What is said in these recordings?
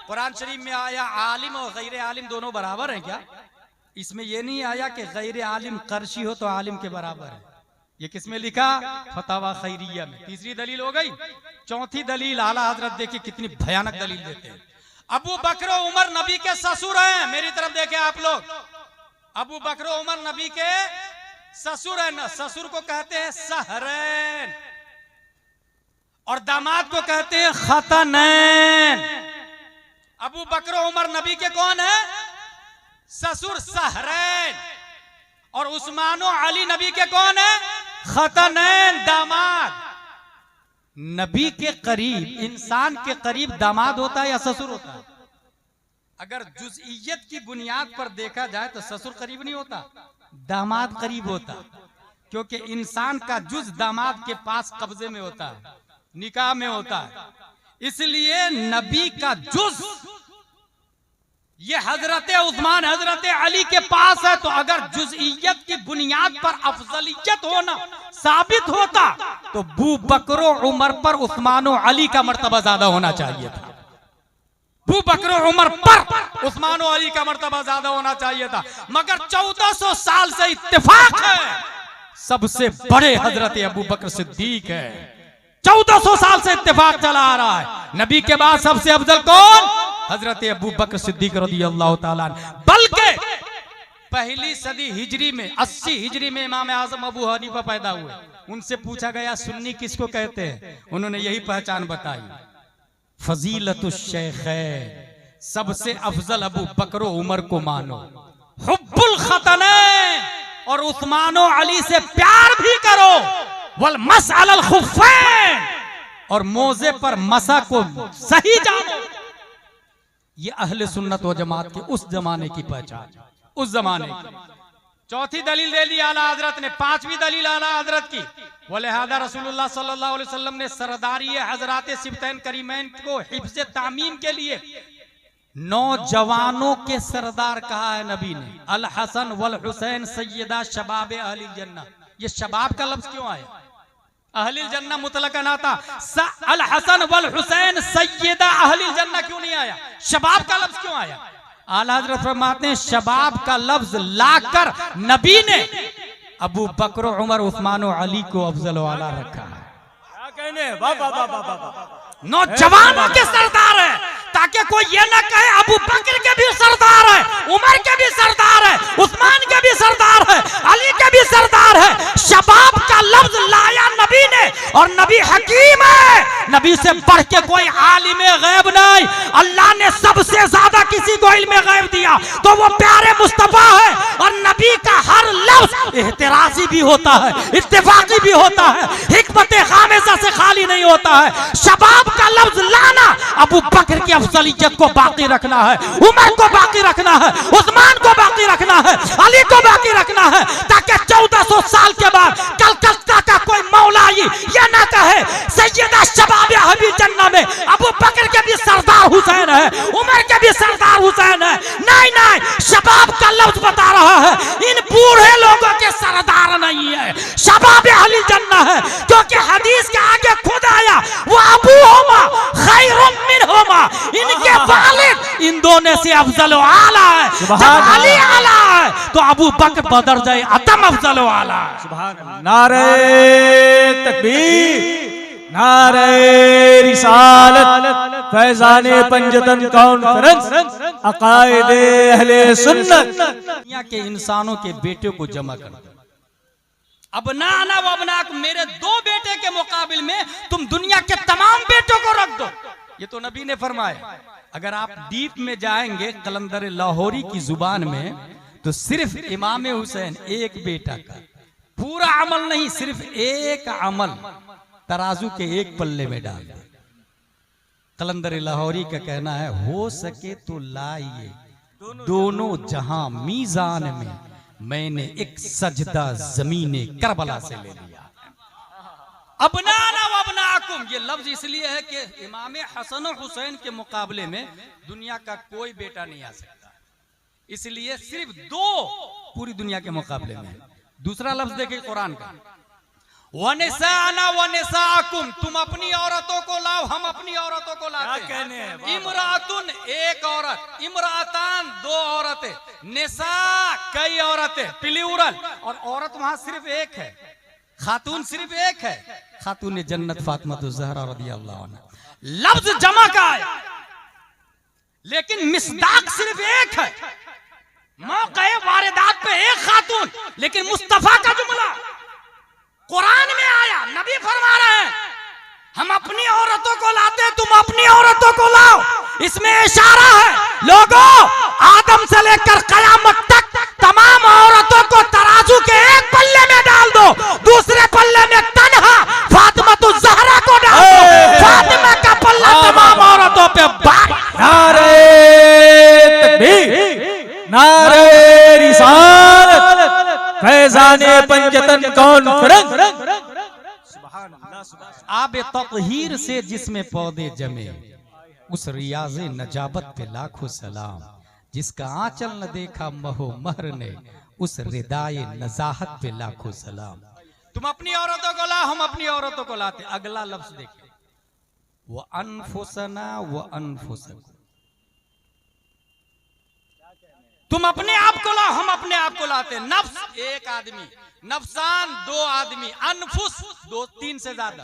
कुरान शरीफ में आया आलिम और गैर आलिम दोनों बराबर हैं क्या? इसमें यह नहीं आया कि गैर आलिम कर्शी हो तो आलिम के बराबर है। ये किसमें लिखा? फतावा खैरिया में। तीसरी दलील हो गई। चौथी दलील आला हजरत देखिए कितनी भयानक दलील देते हैं। अबू बकर उमर नबी के ससुर हैं। मेरी तरफ देखें आप लोग, अबू बकर उमर नबी के ससुर हैं। ससुर को कहते हैं सहरैन और दामाद को कहते हैं खतनैन। अबू बकर उमर नबी के कौन है? ससुर सहरैन। और उस्मानो अली नबी के कौन है? खतनैन, दामाद। नबी के करीब, इंसान के करीब दामाद होता है या ससुर होता है? अगर जुज़इयत की बुनियाद पर देखा जाए तो ससुर करीब नहीं होता, दामाद करीब होता, क्योंकि इंसान का जुज दामाद के पास कब्जे में होता है, निकाह में होता है। इसलिए नबी का जुज ये हजरत उस्मान हजरत अली के पास है। तो अगर जुज़इयत की बुनियाद पर अफजलियत होना साबित होता तो बू बकरो उमर पर उस्मानो अली का मर्तबा ज्यादा होना चाहिए था। बू बकरो उमर पर उस्मानो अली का मर्तबा ज्यादा होना चाहिए था। मगर 1400 साल से इत्तेफाक है सबसे बड़े हजरत अबू बकर सिद्दीक है। 1400 साल से इत्तेफाक चला आ रहा है। नबी के बाद सबसे अफजल कौन? हजरत अबू बकर सिद्दीक रज़ियल्लाहु ताला। बल्कि पहली सदी हिजरी में 80 हिजरी में इमाम आजम अबू हनीफा पैदा हुए। उनसे पूछा गया सुन्नी किसको कहते हैं? उन्होंने यही पहचान बताई, फजीलतुश शैखैन, सबसे अफजल अबू बकर उमर को मानो, हुब्बुल खतनैन, और उस्मानो अली से प्यार भी करो, वल मसअलल खुफ़ैन, और मोजे पर मसा को सही जानो। ये अहले सुन्नत व जमात के उस जमाने की पहचान, उस जमाने की। चौथी दलील दे दी आला हजरत ने। पांचवी दलील आला हजरत की, वलिहादा रसूलुल्लाह सल्लल्लाहु अलैहि वसल्लम ने सरदारी हजरात सिब्तैन करीमैन को हिफ्ज़ तामीम के लिए नौजवानों के सरदार कहा है नबी ने। अल हसन वल हुसैन सैयदा शबाब अहलिल जन्नह। ये शबाब का लफ्ज क्यों आया? अहलिल जन्नह मुतलकन आता, अल हसन वल हुसैन सैयदा अहलिल जन्नह क्यों नहीं आया? शबाब का लफ्ज क्यों आया? आला हजरत फरमाते हैं शबाब का लफ्ज लाकर नबी ने अबू बकर उमर उस्मान और अली को अफजल वाला रखा है। क्या कहने? नौजवानों के सरदार है, ताकि कोई ये ना कहे अबू बकर के भी सरदार है, उमर के भी सरदार है, उस्मान के भी सरदार है, अली के भी सरदार है। शबाब का लफ्ज लाया नबी ने, और नबी हकीम है। नबी से बढ़ के कोई आलिम गैब नहीं। अल्लाह ने सबसे ज्यादा किसी को इल्म गैब दिया तो वो प्यारे मुस्तफा है। और नबी का हर लफ्ज एहतराजी भी होता है, इत्तेफाकी भी होता है, हिकमत खामिसा से खाली नहीं होता है। शबाब का लफ्ज लाना अबू बकर की अफजलियत को बाकी रखना है, उमर को बाकी रखना है, उस्मान को बाकी रखना है, अली को बाकी रखना है, ताकि 1400 साल के बाद कलकत्ता का कोई मौलाई ये ना कहे सैयदा शबाब अहली जन्नह में अबू बकर के भी सरदार हुसैन है, उमर के भी सरदार हुसैन है। नहीं नहीं, शबाब का लफ्ज बता रहा है इन बूढ़े लोगों के सरदार नहीं है, शबाब अहली जन्नह है। क्योंकि हदीस के आगे खुद आया वो अबू होमा खैरुम मिनहुमा, इनके वालिद इन दोनों से अफजल आला है। जब अली आला है तो अबू बकर बदरजाए अतम अफजल आला है। सुभान अल्लाह। नारे तकबीर, नारे रिसालत, फैज़ाने पंजतन कॉन्फ्रेंस, अकायदे अहले सुन्नत। दुनिया के इंसानों के बेटे को जमा कर दो। अबना ना व अबनाक, मेरे 2 बेटे के मुकाबिल में तुम दुनिया के तमाम बेटों को रख दो। ये तो नबी ने फरमाया। अगर आप डीप में जाएंगे कलंदर लाहौरी की जुबान में तो सिर्फ इमाम हुसैन एक बेटा का पूरा अमल नहीं, सिर्फ एक अमल तराजू के एक पल्ले में डाल दे। कलंदर लाहौरी का कहना है हो सके तो लाइए दोनों जहां मीजान में, मैंने एक सजदा जमीने करबला से ले लिया। अबनाना व अबनाकुम, ये लफ्ज इसलिए है कि इमाम हसन और हुसैन के मुकाबले में दुनिया का कोई बेटा नहीं आ सकता, इसलिए सिर्फ 2 पूरी दुनिया के मुकाबले में। दूसरा लफ्ज देखिए कुरान का, वनिसाना वनिसाकुम, तुम अपनी औरतों को लाओ, हम अपनी औरतों को लाते हैं। इमरातुन एक औरत, इमरातान दो औरतें, निसा कई औरतें, प्लूरल, और औरत वहां सिर्फ एक है, खातून सिर्फ एक है, खातून जन्नत फातिमा ज़हरा रज़ियल्लाहु अन्हा। लफ्ज जमा का है लेकिन मिसदाक सिर्फ एक है। मौके वारिदात पे एक खातून, लेकिन मुस्तफा का जुमला कुरान में आया, नबी फरमा रहे हैं हम अपनी औरतों को लाते, तुम अपनी औरतों को लाओ। इसमें इशारा है लोगों, आदम से लेकर कयामत तक तमाम औरतों को तराजू के एक पल्ले में डाल दो, दूसरे पल्ले में तन्हा फातिमा ज़हरा को डाल दो, फातिमा का पल्ला तमाम औरतों पे भारी। नारे तकबीर, नारे रिसालत, फैजाने पंजतन कॉन्फ्रेंस। आब ततहीर से जिसमें पौधे जमे, उस रियाज़े नजाबत पे लाखों सलाम। जिसका आंचल न देखा महो महर ने, उस रिदाए नजाहत पे लाखों सलाम। तुम अपनी औरतों को लाओ, हम अपनी औरतों को लाते। अगला लफ्ज देखिए, वो अनफुसना वो अनफुसकुम, तुम अपने आप को लाओ, हम अपने आप को लाते। नफ्स एक आदमी, नफसान दो आदमी, अनफुस दो तीन से ज्यादा,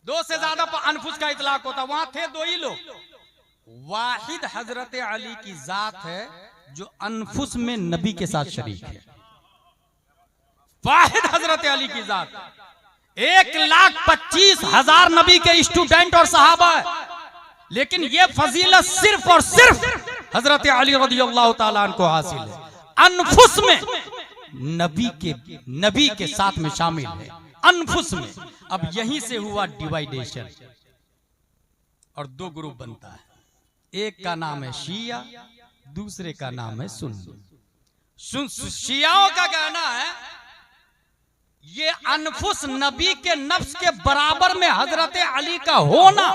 दो से ज्यादा पर अनफुस का इतलाक होता। वहां थे दो ही लोग, वाहिद हजरत अली की जात है जो अनफुस में नबी के साथ शरीक है। वाहिद हजरत अली की जात, 1,25,000 नबी के स्टूडेंट और सहाबा है, लेकिन ये फजीलत सिर्फ और सिर्फ हजरत अली रज़ियल्लाहु ताला अन्हु को हासिल है। अनफुस में नबी के साथ में शामिल है, अनफुस में। अब यहीं से हुआ डिवाइडेशन और दो ग्रुप बनता है। एक का नाम है शिया, दूसरे का नाम है सुन्नी। शियाओं का कहना है ये अनफुस नबी के नफ्स के बराबर में हजरत अली का होना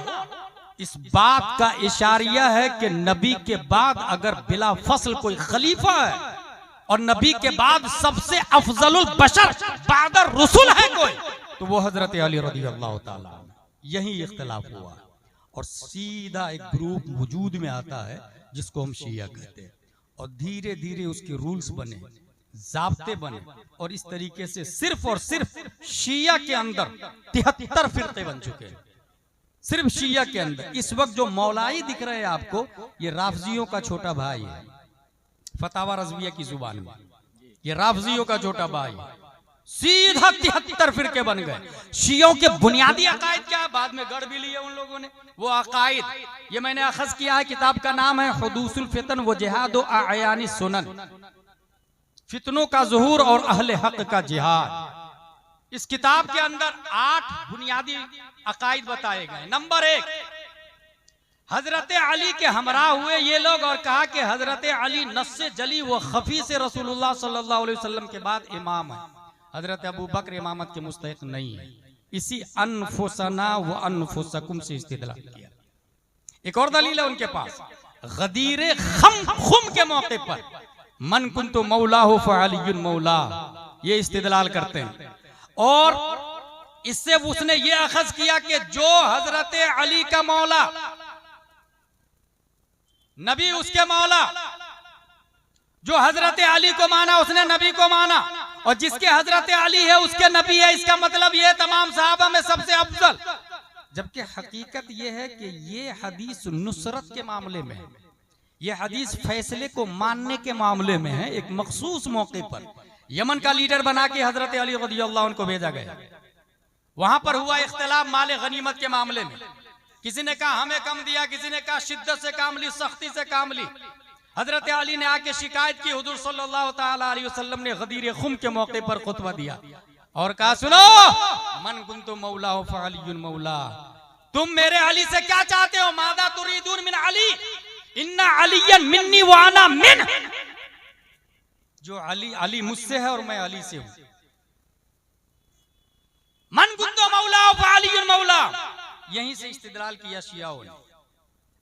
इस बात का इशारिया है कि नबी के बाद अगर बिला फसल कोई खलीफा है और नबी के बाद सबसे अफजलुल बशर बादर रसूल है कोई, तो वो हजरत अली रज़ियल्लाहु ताला। यही इख्तिलाफ हुआ और सीधा एक ग्रुप वजूद में आता है जिसको हम शिया कहते हैं, और धीरे धीरे उसके रूल्स बने, ज़ाब्ते बने, और इस तरीके से सिर्फ और सिर्फ शिया के अंदर 73 फिरके बन चुके हैं। सिर्फ शिया के अंदर इस वक्त जो मौलाई दिख रहे हैं आपको, ये राफजियों का छोटा भाई है। फतावा रज़विया की जुबान में ये राफजियों का छोटा भाई, सीधा 73 फिरके बन गए। शियों के बुनियादी अकायद क्या है, बाद में गढ़ भी लिए उन लोगों ने वो अकायद। ये मैंने अखज़ किया है, किताब का नाम है हुदूसुल फितन व जिहाद व आयानी सुनन, फितनों का ज़ुहूर और अहले हक का जिहाद। इस किताब के अंदर 8 बुनियादी अकायद बताए गए। नंबर 1, हजरत अली के हमरा हुए ये लोग और कहा कि हजरत अली नस्से जली व खफी से रसूलुल्लाह सल्लल्लाहु अलैहि वसल्लम के बाद इमाम है, हजरत अबू बकर इमामत के मुस्तहिक नहीं है। इसी अनफुसना व अनफुसकुम से इस्तिदलाल किया। एक और दलील है उनके पास, गदीर खुम के मौके पर मन कुन्तु मौला हो फअलियुन मौला, ये इस्तिदलाल करते हैं। और इससे उसने ये अखज़ किया कि जो हजरत अली का मौला, नबी उसके मौला, जो हजरत अली को माना उसने नबी को माना, और जिसके हजरत अली है उसके नबी है। इसका मतलब ये तमाम सहाबा में सबसे अफजल। जबकि हकीकत ये है कि ये हदीस नुसरत के मामले में है, ये हदीस फैसले को मानने के मामले में है। एक मखसूस मौके पर यमन का लीडर बना के हजरत अली रज़ियल्लाहु अन्हु को भेजा गया। वहां पर हुआ इख्तिलाफ माले गनीमत के मामले में। किसी ने कहा हमें कम दिया, किसी ने कहा शिद्दत से काम ली, सख्ती से काम ली। हजरत अली ने आके शिकायत की, हुजूर सल्लल्लाहु ताला अलैहि वसल्लम ने गदीर खुम के मौके पर खुतबा दिया और कहा सुनो, मन कुन्तु मौला हो फअलियुन मौला, तुम मेरे अली से क्या चाहते हो? मादा तुरीदून मिन अली, इन्ना अलियन मिन्नी व अना मिन, जो अली मुझसे है और मैं अली से हूं। मन कुन्तु मौला हो फअलियुन मौला, यहीं से इस्तिदलाल किया शियाओं ने।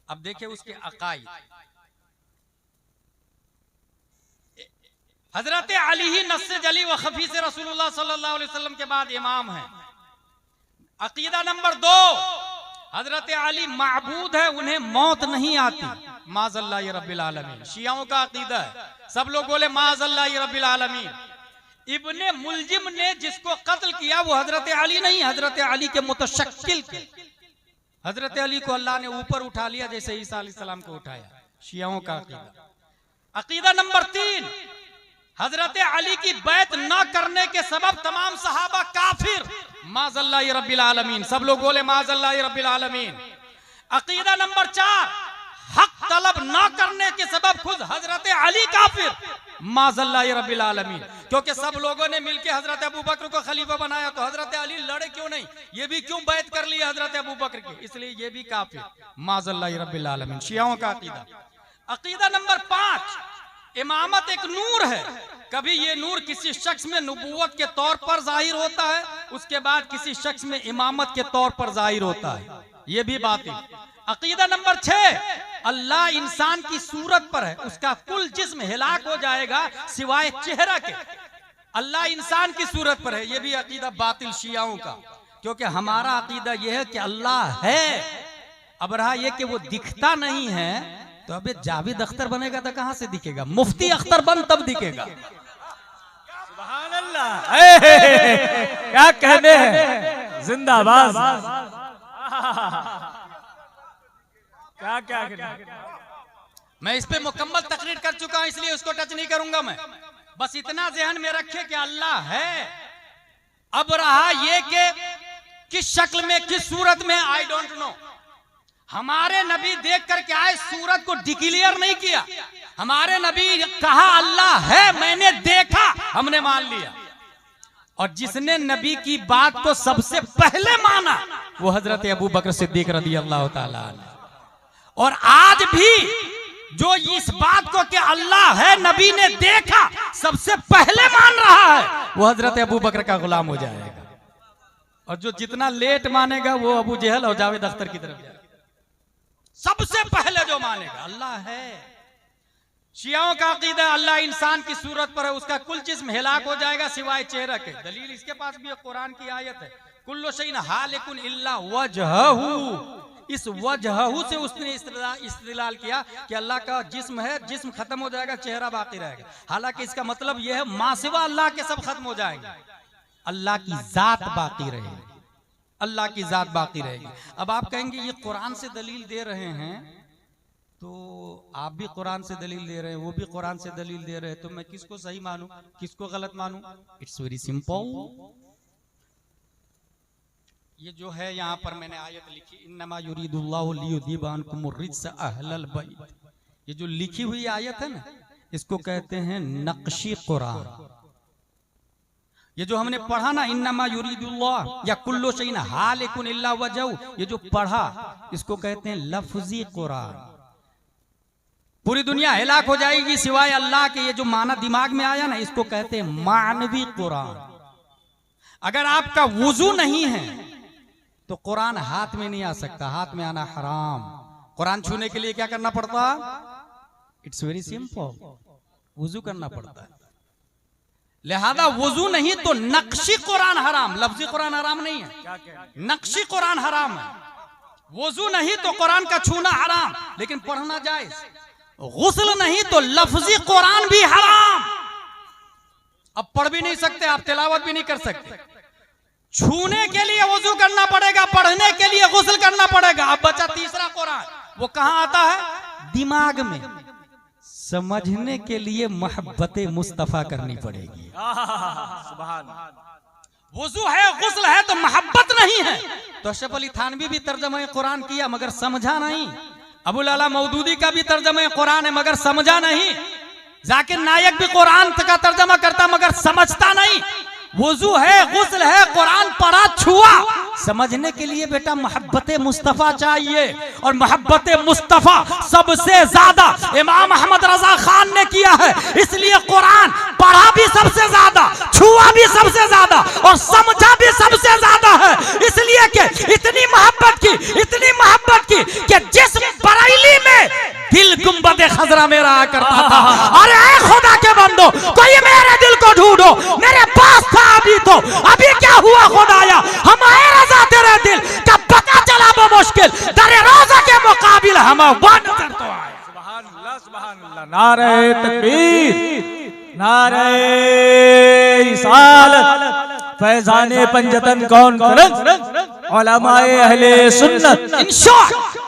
अब देखिए उसके अकायद, हजरत अली ही नस्से जली व खफी से रसूलुल्लाह सल्लल्लाहु अलैहि वसल्लम के बाद इमाम है। अकीदा नंबर 2, हजरत अली माबूद है, उन्हें मौत नहीं आती। माज़ल्लाह रब्बिल आलमीन शियाओं का अकीदा है। सब लोग बोले माज़ल्लाह रब्बिल आलमीन। इब्ने मुलजिम ने जिसको कत्ल किया वो हजरत अली नहीं, हजरत अली के मुतशक्किल थे। हजरत अली को अल्लाह ने ऊपर उठा लिया जैसे ईसा अलैहिस्सलाम को उठाया। शियाओं का अकीदा। अकीदा नंबर 3, हजरत अली की बैत न करने के सबब तमाम सहाबा काफिर। माज़ल्लाह रब्बिल आलमीन। सब लोग बोले माज़ल्लाह रब्बिल आलमीन। अकीदा नंबर 4, हक तलब न करने के सबब खुद हजरत अली काफिर। माज़ल्लाह रब्बिल आलमीन। क्योंकि सब लोगों ने मिलकर हजरत अबू बकर को खलीफा बनाया, तो हजरत अली लड़े क्यों नहीं? ये भी क्यों बैत कर लिया हजरत अबू बकर की? इसलिए ये भी काफिर। माज़ल्लाह रब्बिल आलमीन शियाओं का अकीदा। अकीदा नंबर 5, इमामत एक नूर है। कभी ये नूर किसी शख्स में नबूवत के तौर पर जाहिर होता है, उसके बाद किसी शख्स में इमामत के तौर पर जाहिर होता है। ये भी बातिल। अकीदा नंबर 6, अल्लाह इंसान की सूरत पर है, उसका कुल जिस्म हिलाक हो जाएगा सिवाय चेहरा के। अल्लाह इंसान की सूरत पर है, ये भी अकीदा बातिल शियाओं का। क्योंकि हमारा अकीदा यह है कि अल्लाह है। अब रहा यह कि वो दिखता नहीं है, तो अबे जावेद अख्तर बनेगा तो कहां से दिखेगा? मुफ्ती अख्तर बन तब दिखेगा। सुभान अल्लाह। क्या कहने हैं, जिंदाबाद। क्या क्या मैं इस पे मुकम्मल तकरीर कर चुका हूं, इसलिए उसको टच नहीं करूंगा मैं। बस इतना ज़हन में रखे कि अल्लाह है। अब रहा ये कि किस शक्ल में, किस सूरत में, आई डोंट नो। हमारे नबी देख करके आए, सूरत को डिक्लेयर नहीं किया। हमारे नबी कहा अल्लाह है, मैंने देखा, हमने मान लिया। और जिसने नबी की बात को सबसे पहले माना वो हजरत अबू बकर सिद्दीक रज़ी अल्लाह ताला अन्हु। और आज भी जो इस बात को कि अल्लाह है नबी ने देखा सबसे पहले मान रहा है, वो हजरत अबू बकर का गुलाम हो जाएगा। और जो जितना लेट मानेगा वो अबू जहल और जावेद अख्तर की तरफ जाएगा। सबसे पहले जो मानेगा अल्लाह है। शियाओं का अकीदा अल्लाह इंसान की सूरत पर है, उसका कुल जिस्म हिलाक हो जाएगा सिवाय चेहरा के। दलील इसके पास भी कुरान की आयत है, कुल्लु शैइन हालिकुन इल्ला वजहहू। इस वजहहू से उसने इस्तेदलाल किया कि अल्लाह का जिस्म है, जिस्म खत्म हो जाएगा, चेहरा बाकी रहेगा। हालांकि इसका मतलब यह है मासिवा अल्लाह के सब खत्म हो जाएंगे, अल्लाह की जात बाकी रहेगी। अल्लाह की जात बाकी रहेगी। अब आप कहेंगे ये कुरान से दलील दे रहे हैं, तो आप भी कुरान से दलील दे रहे हैं, वो भी कुरान से दलील दे रहे हैं, तो मैं किसको सही मानूं, किसको गलत मानूं? It's very simple. ये जो है यहाँ पर मैंने आयत लिखी, इन्नमा युरीदुल्लाहु लियुज़हिबा अन्कुमुर रिज्सा अहलल बैत। ये जो लिखी हुई आयत है ना, इसको कहते हैं नक्शी कुरान। ये जो हमने पढ़ा ना, इन्नमा युरीदुल्लाह या कुल्लु शैइन हालिकुन इल्ला वजहू, ये जो पढ़ा इसको कहते हैं लफ्जी कुरान। पूरी दुनिया हिलाक हो जाएगी सिवाय अल्लाह के, ये जो माना दिमाग में आया ना, इसको कहते हैं मानवी कुरान। अगर आपका वुजू नहीं है तो कुरान हाथ में नहीं आ सकता, हाथ में आना हराम। कुरान छूने के लिए क्या करना पड़ता? इट्स वेरी सिंपल, वुजू करना पड़ता है। लिहाजा वुजू नहीं तो नक्शी कुरान हराम। लफ्जी कुरान हराम नहीं है, नक्शी कुरान हराम है। वुजू नहीं तो कुरान का छूना हराम, लेकिन पढ़ना जायज। गुस्ल नहीं तो लफ्जी कुरान भी हराम। अब पढ़ भी नहीं सकते आप, तिलावत भी नहीं कर सकते। छूने के लिए वुजू करना पड़ेगा, पढ़ने के लिए गुस्ल करना पड़ेगा। अब बचा तीसरा कुरान, वो कहां आता है? दिमाग में। समझने के लिए मोहब्बत मुस्तफा करनी पड़ेगी। वुजू है, गुस्ल है, तो मोहब्बत नहीं है। तो अशरफ अली थानवी भी तर्जमा कुरान किया मगर समझा नहीं। अबुल अला मौदूदी का भी तर्जमा कुरान है मगर समझा नहीं। जाकिर नायक भी कुरान का तर्जमा करता मगर समझता नहीं। वुजू है, गुस्ल है, कुरान पढ़ा, छुआ, समझने के लिए बेटा मोहब्बत मुस्तफा चाहिए। और मोहब्बत मुस्तफा सबसे ज्यादा इमाम अहमद रजा खान ने किया है। इसलिए कुरान पढ़ा भी सबसे ज्यादा, छुआ भी सबसे ज्यादा और समझा भी सबसे ज्यादा है। इसलिए कि इतनी मोहब्बत की कि जिस बरेली में दिल गुंबद खजरा में रहा करता था, अरे खुदा के बंदो, कोई मेरे दिल को ढूंढो, मेरे पास था अभी, तो अभी क्या हुआ खुदाया, हम आए रजा तेरे मुश्किल दर रोजा के मुकाबिल हम नजर तो आए। सुभान अल्लाह, सुभान अल्लाह। नारे तकबीर, नारे रिसालत, फैजाने पंजतन कॉन्फ्रेंस, उलमाए अहले सुन्नत। इंशाअल्लाह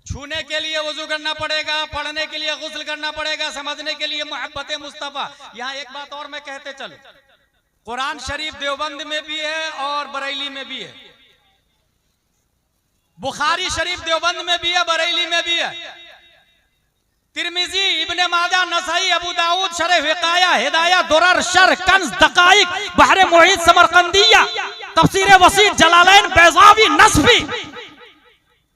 छूने के लिए वजू करना पड़ेगा, पढ़ने के लिए गुस्ल करना पड़ेगा, समझने के लिए मोहब्बत मुस्तफा। यहाँ एक बात और मैं कहते चलूं, कुरान शरीफ देवबंद में भी है और बरेली में भी है, बुखारी शरीफ देवबंद में भी है, बरेली में भी है, तिरमिजी, इब्ने माजा, नसाई, अबू दाऊद, शरह हिकाया, हिदाया, दुरर, शर, कंज, दकाइक, बहरे मुईद, समरकंदिया, तफसीर वसीत, जलालैन, बैज़ावी, नस्फी,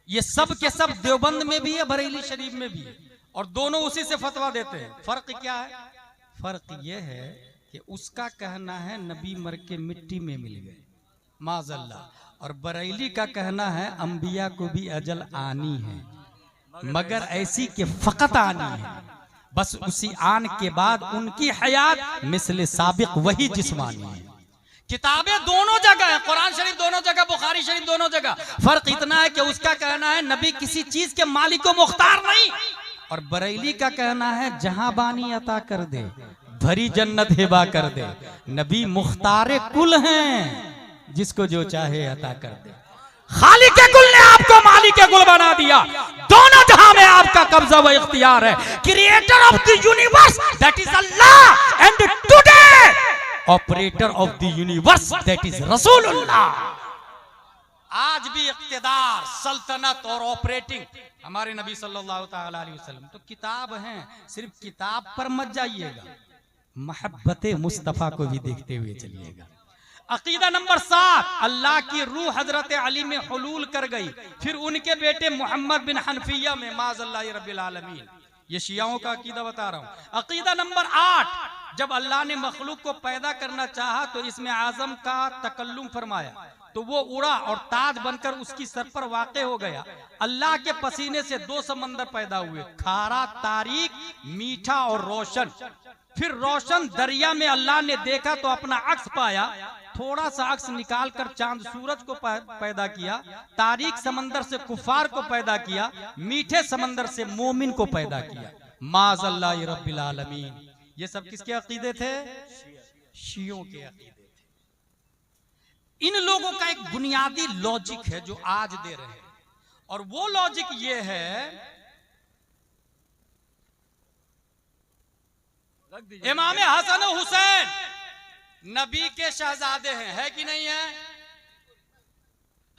ये सब के सब देवबंद में भी है, बरेली शरीफ में भी है, और दोनों उसी से फतवा देते हैं। फर्क क्या है? फर्क यह है कि उसका कहना है नबी मर के मिट्टी में मिल गए माज़अल्लाह, और बरेली का कहना है अंबिया को भी अजल आनी है, मगर ऐसी कि फकत आनी है, बस उसी आन के बाद उनकी हयात मिसले साबिक वही जिस्मानी है। किताबें दोनों जगह है, कुरान शरीफ दोनों जगह, बुखारी शरीफ दोनों जगह। फर्क इतना है कि उसका कहना है नबी किसी चीज के मालिक को मुख्तार नहीं, और बरेली का कहना है जहां बानी अता कर दे, भरी जन्नत हिबा कर दे। नबी मुख्तारे कुल हैं, जिसको जो चाहे अता कर दे। खालिक के कुल ने आपको मालिक के कुल बना दिया, दोनों जहां में आपका कब्जा व इख्तियार है। Creator of the universe that is Allah, and today operator of the universe that is रसूलुल्लाह। आज भी इख्तिदार, सल्तनत और ऑपरेटिंग हमारे नबी सल्लल्लाहु ताला अलैहि वसल्लम। तो किताब हैं, सिर्फ किताब पर मत जाइएगा, मोहब्बत मुस्तफा को भी देखते हुए चलिएगा। अकीदा नंबर 7, अल्लाह की रूह हजरत अली में हुलूल कर गई, फिर उनके बेटे मोहम्मद बिन हनफिया में, माज़अल्लाह रब्बिल आलमीन। ये शियाओं का अकीदा बता रहा हूं। अकीदा नंबर 8, जब अल्लाह ने मखलूक को पैदा करना चाहा तो इसमें आजम का तकल्लुम फरमाया, तो वो उड़ा और ताज बनकर उसकी सर पर वाक़े हो गया। अल्लाह के पसीने से 2 समंदर पैदा हुए, खारा, तारीक, मीठा और रोशन। फिर रोशन दरिया में अल्लाह ने देखा तो अपना अक्स पाया, थोड़ा सा अक्स निकाल कर चांद सूरज को पैदा किया, तारीक समंदर से कुफार को पैदा किया, मीठे समंदर से मोमिन को पैदा किया। माज़अल्लाह रब्बिल आलमीन। ये सब किसके अकीदे थे? शियों के अकीदे थे। इन लोगों का एक बुनियादी लॉजिक है जो आज दे रहे हैं, और वो लॉजिक ये है, इमाम हसन हुसैन नबी के शहजादे हैं, है कि नहीं है?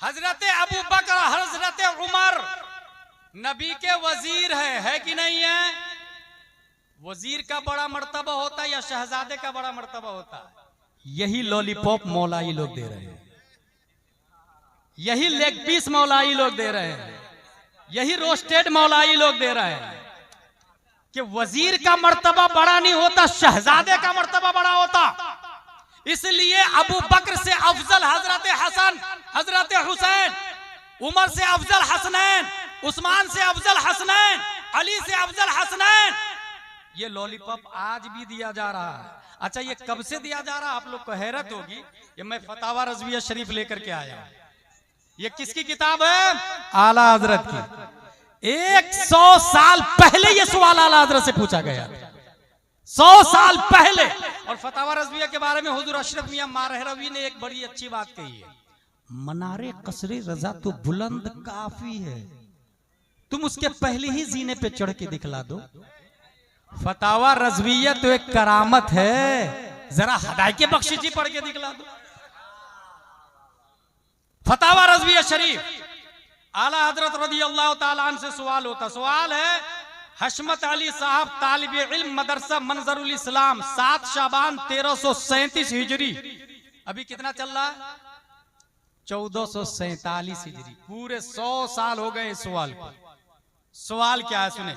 हजरत अबू बकर, हजरत उमर नबी के वजीर है कि नहीं है? वजीर का बड़ा मर्तबा होता है या शहजादे का बड़ा मर्तबा होता है? यही लॉलीपॉप मौलाई लोग दे रहे हैं, यही लेग पीस मौलाई लोग दे रहे हैं, यही रोस्टेड मौलाई लोग दे रहे हैं कि वजीर का मर्तबा बड़ा नहीं होता, शहजादे का मर्तबा बड़ा होता। इसलिए अबू बकर से अफजल हजरत हसन, हजरत हुसैन, उमर से अफजल हसनैन, उस्मान से अफजल हसनैन, अली से अफजल हसनैन। ये लॉलीपॉप आज भी दिया जा रहा है। अच्छा, ये कब से दिया जा रहा है? आप लोग को हैरत होगी, ये मैं फतावा रज़विया शरीफ लेकर के आया हूं। ये किसकी किताब है? आला हजरत की। 100 साल पहले ये सवाल आला हजरत से पूछा गया, 100 साल पहले। और फतावा रज़विया के बारे में हुजूर अशरफ मियां मारहरवी ने एक बड़ी अच्छी बात कही है, मनारे कसरे रजा तो बुलंद काफी है, तुम उसके पहले ही जीने पे चढ़ के दिखला दो। फतावा रज़विया तो एक करामत है, जरा हदायके बख्शी जी पढ़ के दिखला दो। फतावा रज़विया शरीफ, आला हजरत रज़ियल्लाहु ताला अन्हु से सवाल होता, सवाल है, हशमत अली साहब तालिब इल्म मदरसा मंजरुल इस्लाम, 7 शाबान 1337 हिजरी। अभी कितना चल रहा है? 1447 हिजरी। पूरे 100 साल हो गए इस सवाल को। सवाल क्या है सुने,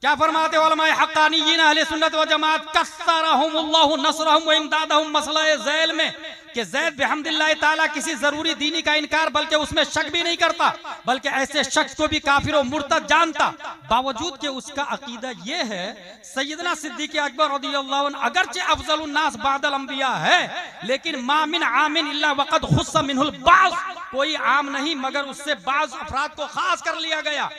क्या फरमाते उलमाए हक्कानिय्यीन अहले सुन्नत व जमात, कस्सरहुमुल्लाहु नसरहुम व इमदादहुम, मसला ज़ैल में कि ज़ैद बिहम्दिल्लाह ताला किसी जरूरी दीनी का इनकार बल्कि उसमें शक भी नहीं करता, बल्कि ऐसे शख्स को भी काफिर और मुर्तद जानता, बावजूद कि उसका अकीदा ये है सैयदना सिद्दीक़ अकबर रज़ियल्लाहु अन्हु अगरचे अफज़लुन नास बादल अंबिया है, लेकिन मा मिन आमिन इल्ला वक़द खुस्सा मिनहुल बाज़, कोई आम नहीं मगर उससे बाज़ अफराद को खास कर लिया गया।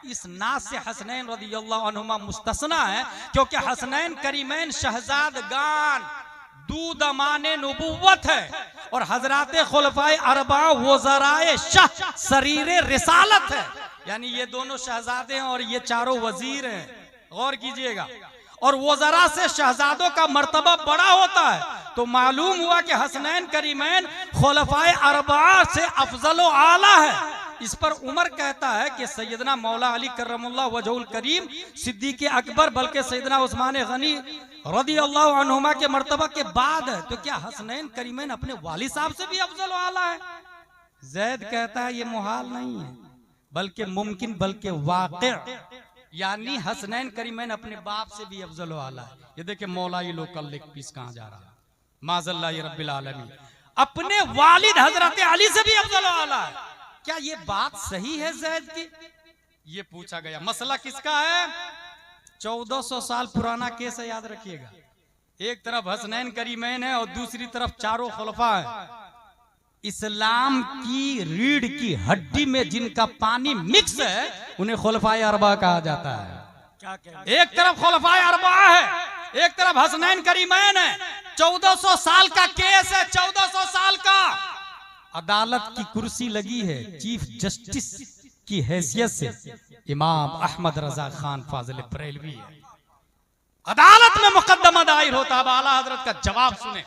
इस नास से हसनैन रज़ियल्लाहु अन्हुमा मुस्तस्ना है, क्योंकि हसनैन करीमैन शहजादगान दूदमाने नबुव्वत है और हजराते खुलफाए अरबा वज़राए शाह सरीरे रिसालत है, यानी ये दोनों शहजादे हैं और ये चारों वजीर हैं। गौर कीजिएगा, और वज़रा से शहजादों का मर्तबा बड़ा होता है, तो मालूम हुआ कि हसनैन करीमैन खुलफाए अरबा से अफजल व आला है। इस पर उमर कहता है कि सैयदना मौला अली करमुल्लाह वजहुल करीम सिद्दीक़ अकबर बल्कि सैयदना उस्मान गनी रज़ियल्लाहु अन्हुमा के मर्तबा के बाद है, तो क्या हसनैन करीमैन अपने वालिद साहब से भी अफजल आला है? ज़ैद कहता है ये मुहाल नहीं है बल्कि मुमकिन बल्कि वाक़ई, यानी हसनैन करीमैन अपने बाप से भी अफजल आला है। ये देखिए मौला ये लोकल लेग पीस कहाँ जा रहा है, माज़ल्लाह रब्बिल आलमीन, अपने वालिद हजरत अली से भी अफजल आला है। क्या ये बात सही है ज़ैद की? ये पूछा गया। मसला किसका है? 1400 साल पुराना केस है, याद रखिएगा। एक तरफ हसनैन करीमैन है और दूसरी तरफ चारों खुलफा है। इस्लाम की रीढ़ की हड्डी में जिनका पानी मिक्स है उन्हें खुलफाए अरबा कहा जाता है। एक तरफ खुलफाए अरबा है, एक तरफ हसनैन करीमैन है। 1400 साल का केस है, 1400 साल का। अदालत की कुर्सी लगी है चीफ जस्टिस की हैसियत से इमाम अहमद रजा खान फाजिल बरेलवी है। अदालत में मुकद्दमा दायर होता है। अब आला हजरत का जवाब सुने।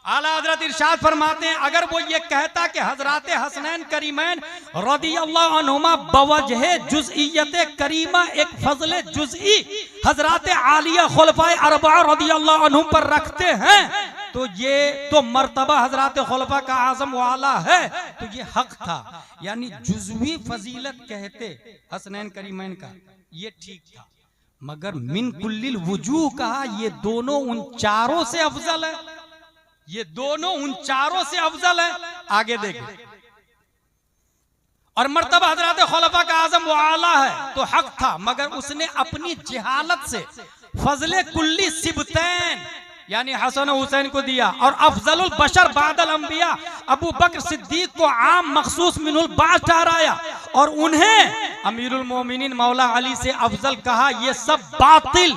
आला हजरत इरशाद फरमाते हैं, अगर वो ये कहता कि हजरत हसनैन करीमैन रज़ियल्लाहु अन्हुमा बवजह जुज़इयत करीमा एक फजल जुज़ई हजरत आलिया खुलफाए अरबा रज़ियल्लाहु अन्हुम पर रखते हैं, तो ये तो मर्तबा हजरत खुलफा का आज़म वाला है, तो ये हक था। यानी जुज़वी फजीलत कहते हसनैन करीमैन का, ये ठीक था। मगर मिन कुल्लिल वजूह कहा, ये दोनों उन चारों से अफजल है, ये दोनों उन चारों से अफजल है। आगे देखें, और मर्तबा हजरत खुलफा का आज़म वो आला है तो हक था, मगर उसने अपनी जहालत से फजले कुल्ली सिबतैन यानी हसन हुसैन को दिया, और अफजलुल बशर बादल अंबिया अबू बकर सिद्दीक को आम मखसूस मिनुल बास ठहराया और उन्हें अमीरुल मोमिनीन मौला अली से अफजल कहा। ये सब बातिल,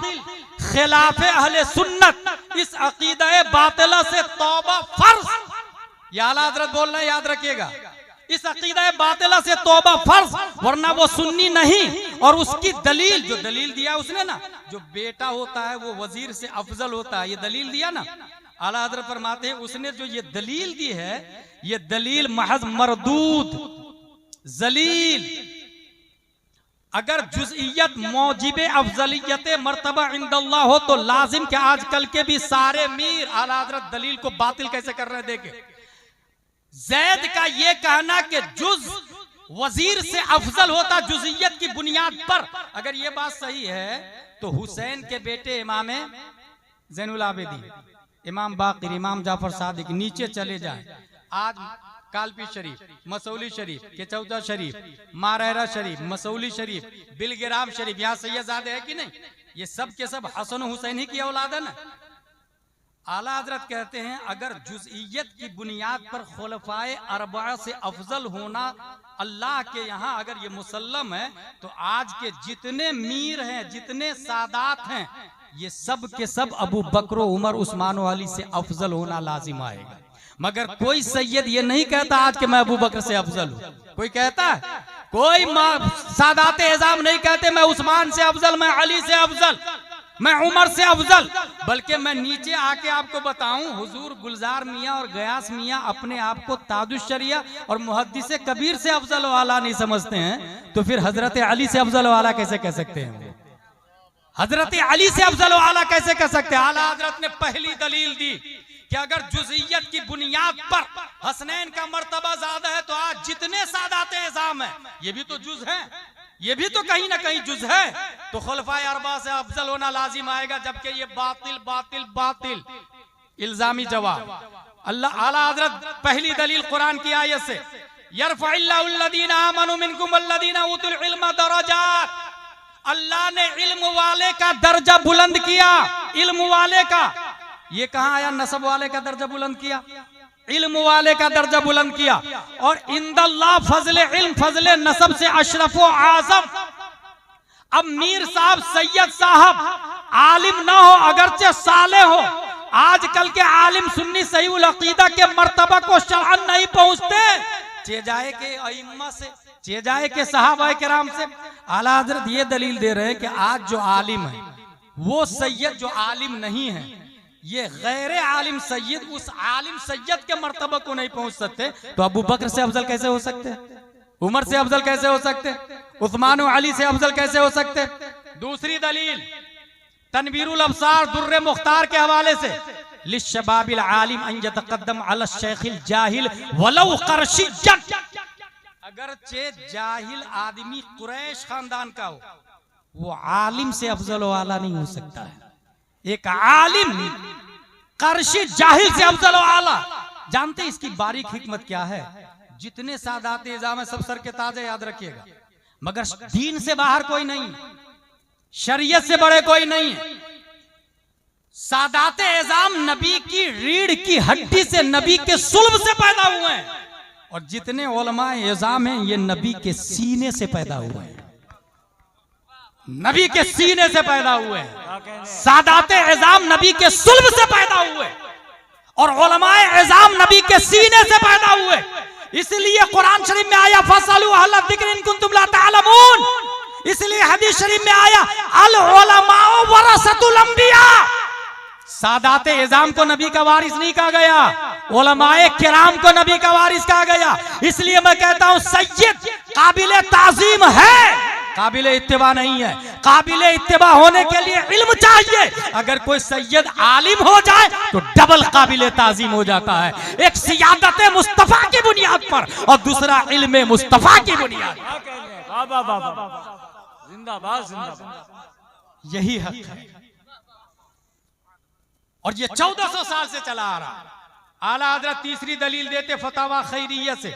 खिलाफे अहले सुन्नत, इस अकीदा बातिला से तौबा फर्ज। ये आला हजरत बोल रहे हैं, याद रखिएगा, इस अकीदा बातिला से तौबा फर्ज, वरना वो सुन्नी नहीं। और उसकी दलील, जो दलील दिया उसने ना, जो बेटा होता है वो वजीर से अफजल होता है, ये दलील दिया ना। आला हजरत फरमाते हैं उसने जो ये दलील दी है, ये दलील महज मरदूद जलील। अगर जुज़इयत मौजिब अफजलियत मर्तबा इंदल्लाह हो तो लाजिम कि आजकल के भी सारे मीर आला हजरत दलील को बातिल कैसे कर रहे हैं। देखे ज़ैद का ये कहना कि जुज वजीर से अफजल होता जुज़इयत की बुनियाद पर, अगर ये बात सही है तो हुसैन के बेटे इमाम ज़ैनुल आबिदीन, इमाम बाक़िर, इमाम जाफर सादिक, नीचे चले जाएं, आज कालपी शरीफ, मसौली शरीफ, केचौता शरीफ, मारहरा शरीफ, मसौली शरीफ, बिलगिराम शरीफ, यहाँ सैयदजादे है कि नहीं? ये सब के सब हसन हुसैन ही की औलाद है ना। आला हजरत कहते हैं अगर जुज़इयत की बुनियाद पर खुलफाए अरबा से अफजल होना अल्लाह के यहाँ अगर ये मुसल्लम है, तो आज के जितने मीर हैं, जितने सादात हैं, ये सब के सब अबू बकर, उमर, उस्मान अली से अफजल होना लाजिम आएगा। मगर कोई सैयद ये नहीं कहता आज के मैं अबू बकर से अफजल हूँ। कोई कहता है? कोई सादात एजाम नहीं कहते मैं उस्मान से अफजल, मैं अली से अफजल, मैं उमर से अफजल। बल्कि मैं नीचे आके आपको बताऊं, हुजूर गुलजार मियाँ और गयास मियाँ अपने आप को ताजुश शरिया और मुहद्दिस कबीर से अफजल वाला नहीं समझते हैं, तो फिर हजरत अली से अफजल वाला कैसे कह सकते हैं? हजरत अली से अफजल वाला कैसे कह सकते हैं? आला हजरत ने पहली दलील दी कि अगर जुज़इयत की बुनियाद पर हसनैन का मर्तबा ज्यादा है, तो आज जितने सादात एज़ाम है ये भी तो जुज़ है, ये भी तो कहीं ना कहीं जुज़ है, तो खुलफाए अरबा से अफजल होना लाजिम आएगा। जबकि ये बातिल बातिल बातिल इल्जामी जवाब। अल्लाह आला हजरत पहली दलील कुरान की आयत से, यरफ़इल्लाहुल्लज़ीना आमनू मिनकुम वल्लज़ीना उतुल इल्म दरजात, अल्लाह ने इल्म वाले का दर्जा बुलंद किया। इल्म वाले का, ये कहां आया? नसब वाले का दर्जा बुलंद किया, इल्म वाले का दर्जा बुलंद किया। और इंदल्लाह फजले इल्म फजले नसब से अशरफो आजम। अब मीर साहब सैयद साहब आलिम ना हो, अगरचे साले हो, आजकल के आलिम सुन्नी सही उल अकीदा के मर्तबा को शरअन नहीं पहुंचते, चेजाए के अइम्मा से, चेजाए के सहाबा किराम से। आला हजरत ये दलील दे रहे हैं कि आज जो आलिम है वो सैयद जो आलिम नहीं है, ये गैर आलिम सैयद उस आलिम सैयद के मर्तबा को नहीं पहुंच सकते। तो अबू बकर से अफजल कैसे हो सकते? उमर से अफजल कैसे हो सकते? उस्मान और अली से अफजल कैसे हो सकते? दूसरी दलील तनवीरुल अब्सार दुर्रे मुख्तार के हवाले से, लिश्शबाबिल आलिम अन यतक़द्दम अला शेखिल जाहिल वलौ क़रशिय्यन, अगरचे जाहिल आदमी कुरैश खानदान का हो, वो आलिम से अफजल वाला नहीं हो सकता है। एक आलिम कर्शी जाहिल से अफजल आला। जानते इसकी बारीक हिकमत क्या है? जितने सादात इज़ाम है सब सर के ताजे याद रखिएगा, मगर दीन से बाहर कोई नहीं, शरीयत से बड़े कोई नहीं है। सादात इज़ाम नबी की रीढ़ की हड्डी से, नबी के सुल्ब से पैदा हुए हैं, और जितने उलमा इज़ाम हैं ये नबी के सीने से पैदा हुए हैं, नबी के सीने से पैदा हुए हैं। सादात इज़ाम नबी के सुल्ब से पैदा हुए और उलमाए इज़ाम नबी के सीने से पैदा हुए। इसलिए कुरान शरीफ में आया फसलू अहल ज़िक्र इन कुंतुम ला तअलमून, इसलिए हदीस शरीफ में आया अल उलमाउ वरसतुल अंबिया। सादात इज़ाम को नबी का वारिस नहीं कहा गया, उलमाए किराम को नबी का वारिस कहा गया। इसलिए मैं कहता हूं सैयद काबिले ताज़ीम है, काबिले इत्तिबा नहीं है। काबिले इत्तिबा होने के लिए इल्म चाहिए। अगर कोई सैयद आलिम हो जाए तो डबल काबिले ताज़ीम हो जाता है, एक सियादत मुस्तफा की बुनियाद पर और दूसरा इल्म मुस्तफा की बुनियाद। जिंदाबाद जिंदाबाद। यही हक है और ये 1400 साल से चला आ रहा। आला हजरत तीसरी दलील देते फतावा खैरिया से,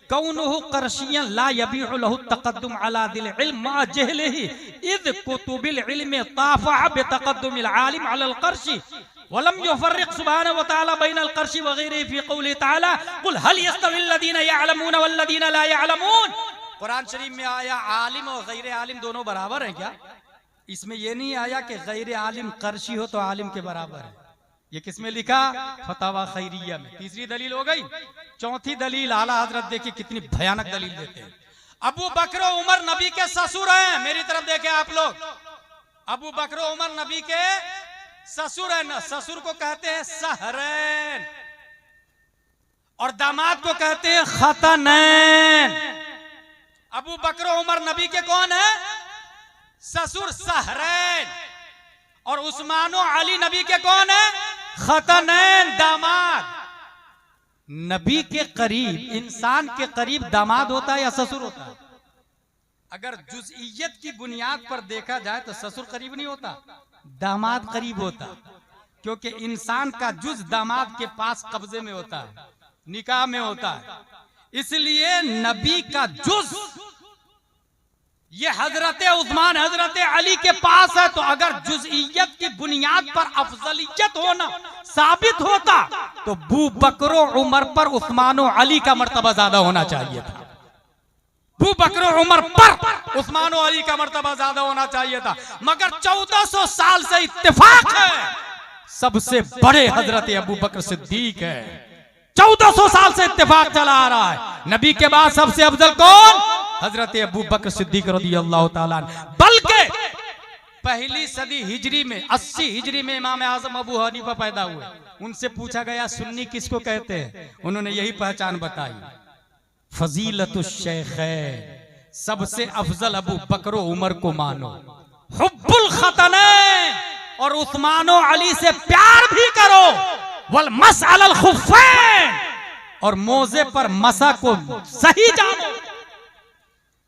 कौनुहु कर्शियन ला यबीउ लहु तक़द्दुम अला दिल इल्म मा जहलिही इद कुतुबिल इल्म ताफ़अ बितक़द्दुमिल आलिम अलल कर्शी वलम युफ़र्रिक़ सुब्हानहु व तआला बैनल कर्शी व गैरिही फ़ी क़ौलिही तआला क़ुल हल यस्तविल लज़ीना यअलमून वल लज़ीना ला यअलमून। कुरान शरीफ में आया आलिम और गैर आलिम दोनों बराबर हैं क्या? इसमें यह नहीं आया कि गैर आलिम कर्शी हो तो आलिम के बराबर है। ये किसमें लिखा? फतावा खैरिया में। तीसरी दलील हो गई। चौथी दलील आला हजरत देखिए कितनी भयानक दलील देते हैं। अबू बकर उमर नबी के ससुर हैं। मेरी तरफ देखें आप लोग, अबू बकर उमर नबी के ससुर हैं। ससुर को कहते हैं सहरैन और दामाद को कहते हैं खतनैन। अबू बकर उमर नबी के कौन है? ससुर सहरैन। और उस्मानो अली नबी के कौन है? खतनैन, दामाद। नबी के करीब, इंसान के करीब दामाद होता है या ससुर होता है? अगर जुज़इयत की बुनियाद पर देखा जाए तो ससुर करीब नहीं होता, दामाद करीब होता, क्योंकि इंसान का जुज दामाद के पास कब्जे में होता है, निकाह में होता है। इसलिए नबी का जुज ये हजरत उस्मान हजरत अली के पास है। तो अगर जुज़इयत की बुनियाद पर अफजलियत होना साबित होता तो बू बकरो उमर पर उस्मानो अली का मर्तबा ज्यादा होना चाहिए था। बू बकरो उमर पर उस्मानो अली का मर्तबा ज्यादा होना चाहिए था। मगर 1400 साल से इत्तेफाक है, सबसे बड़े हजरत अबू बकर सिद्दीक है। 1400 साल से इत्तेफाक चला आ रहा है। नबी के बाद सबसे अफजल कौन? हजरत अबू बकर सिद्दीक रज़ियल्लाहु ताला। बल्कि पहली सदी हिजरी में 80 हिजरी में इमाम आजम अबू हनीफा पैदा हुए। उनसे पूछा गया सुन्नी किसको कहते हैं? उन्होंने यही पहचान बताई, फजीलतुश शैख़ैन, सबसे अफजल अबू बकर उमर को मानो, हुब्बुल खतनैन, और उस्मानो अली से प्यार भी करो, वल मसअलल खुफ़ैन, और मोजे पर मसा को सही जानो।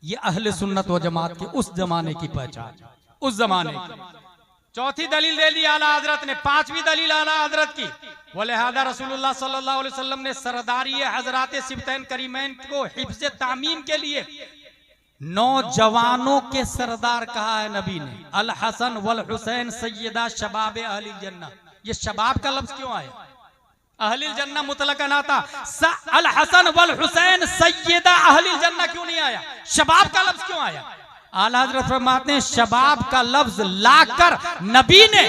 ये अहले सुन्नत व जमात के उस जमाने की पहचान, उस जमाने की। चौथी दलील दे दी आला हजरत ने। पांचवी दलील आला हजरत की, वलिहादा रसूलुल्लाह सल्लल्लाहु अलैहि वसल्लम ने सरदारी हजरात सिबतैन करीमैन को हिफ्ज़ तामीम के लिए नौजवानों के सरदार कहा है नबी ने। अल हसन वल हुसैन सैयदा शबाब अहलिल जन्नह। ये शबाब का लफ्ज क्यों आया? अहलिल जन्नह मुतलकन आता, अल हसन वल हुसैन सैयदा अहलिल जन्नह क्यों नहीं आया? शबाब का लफ्ज क्यों आया? आला हजरत फरमाते हैं शबाब का लफ्ज लाकर नबी ने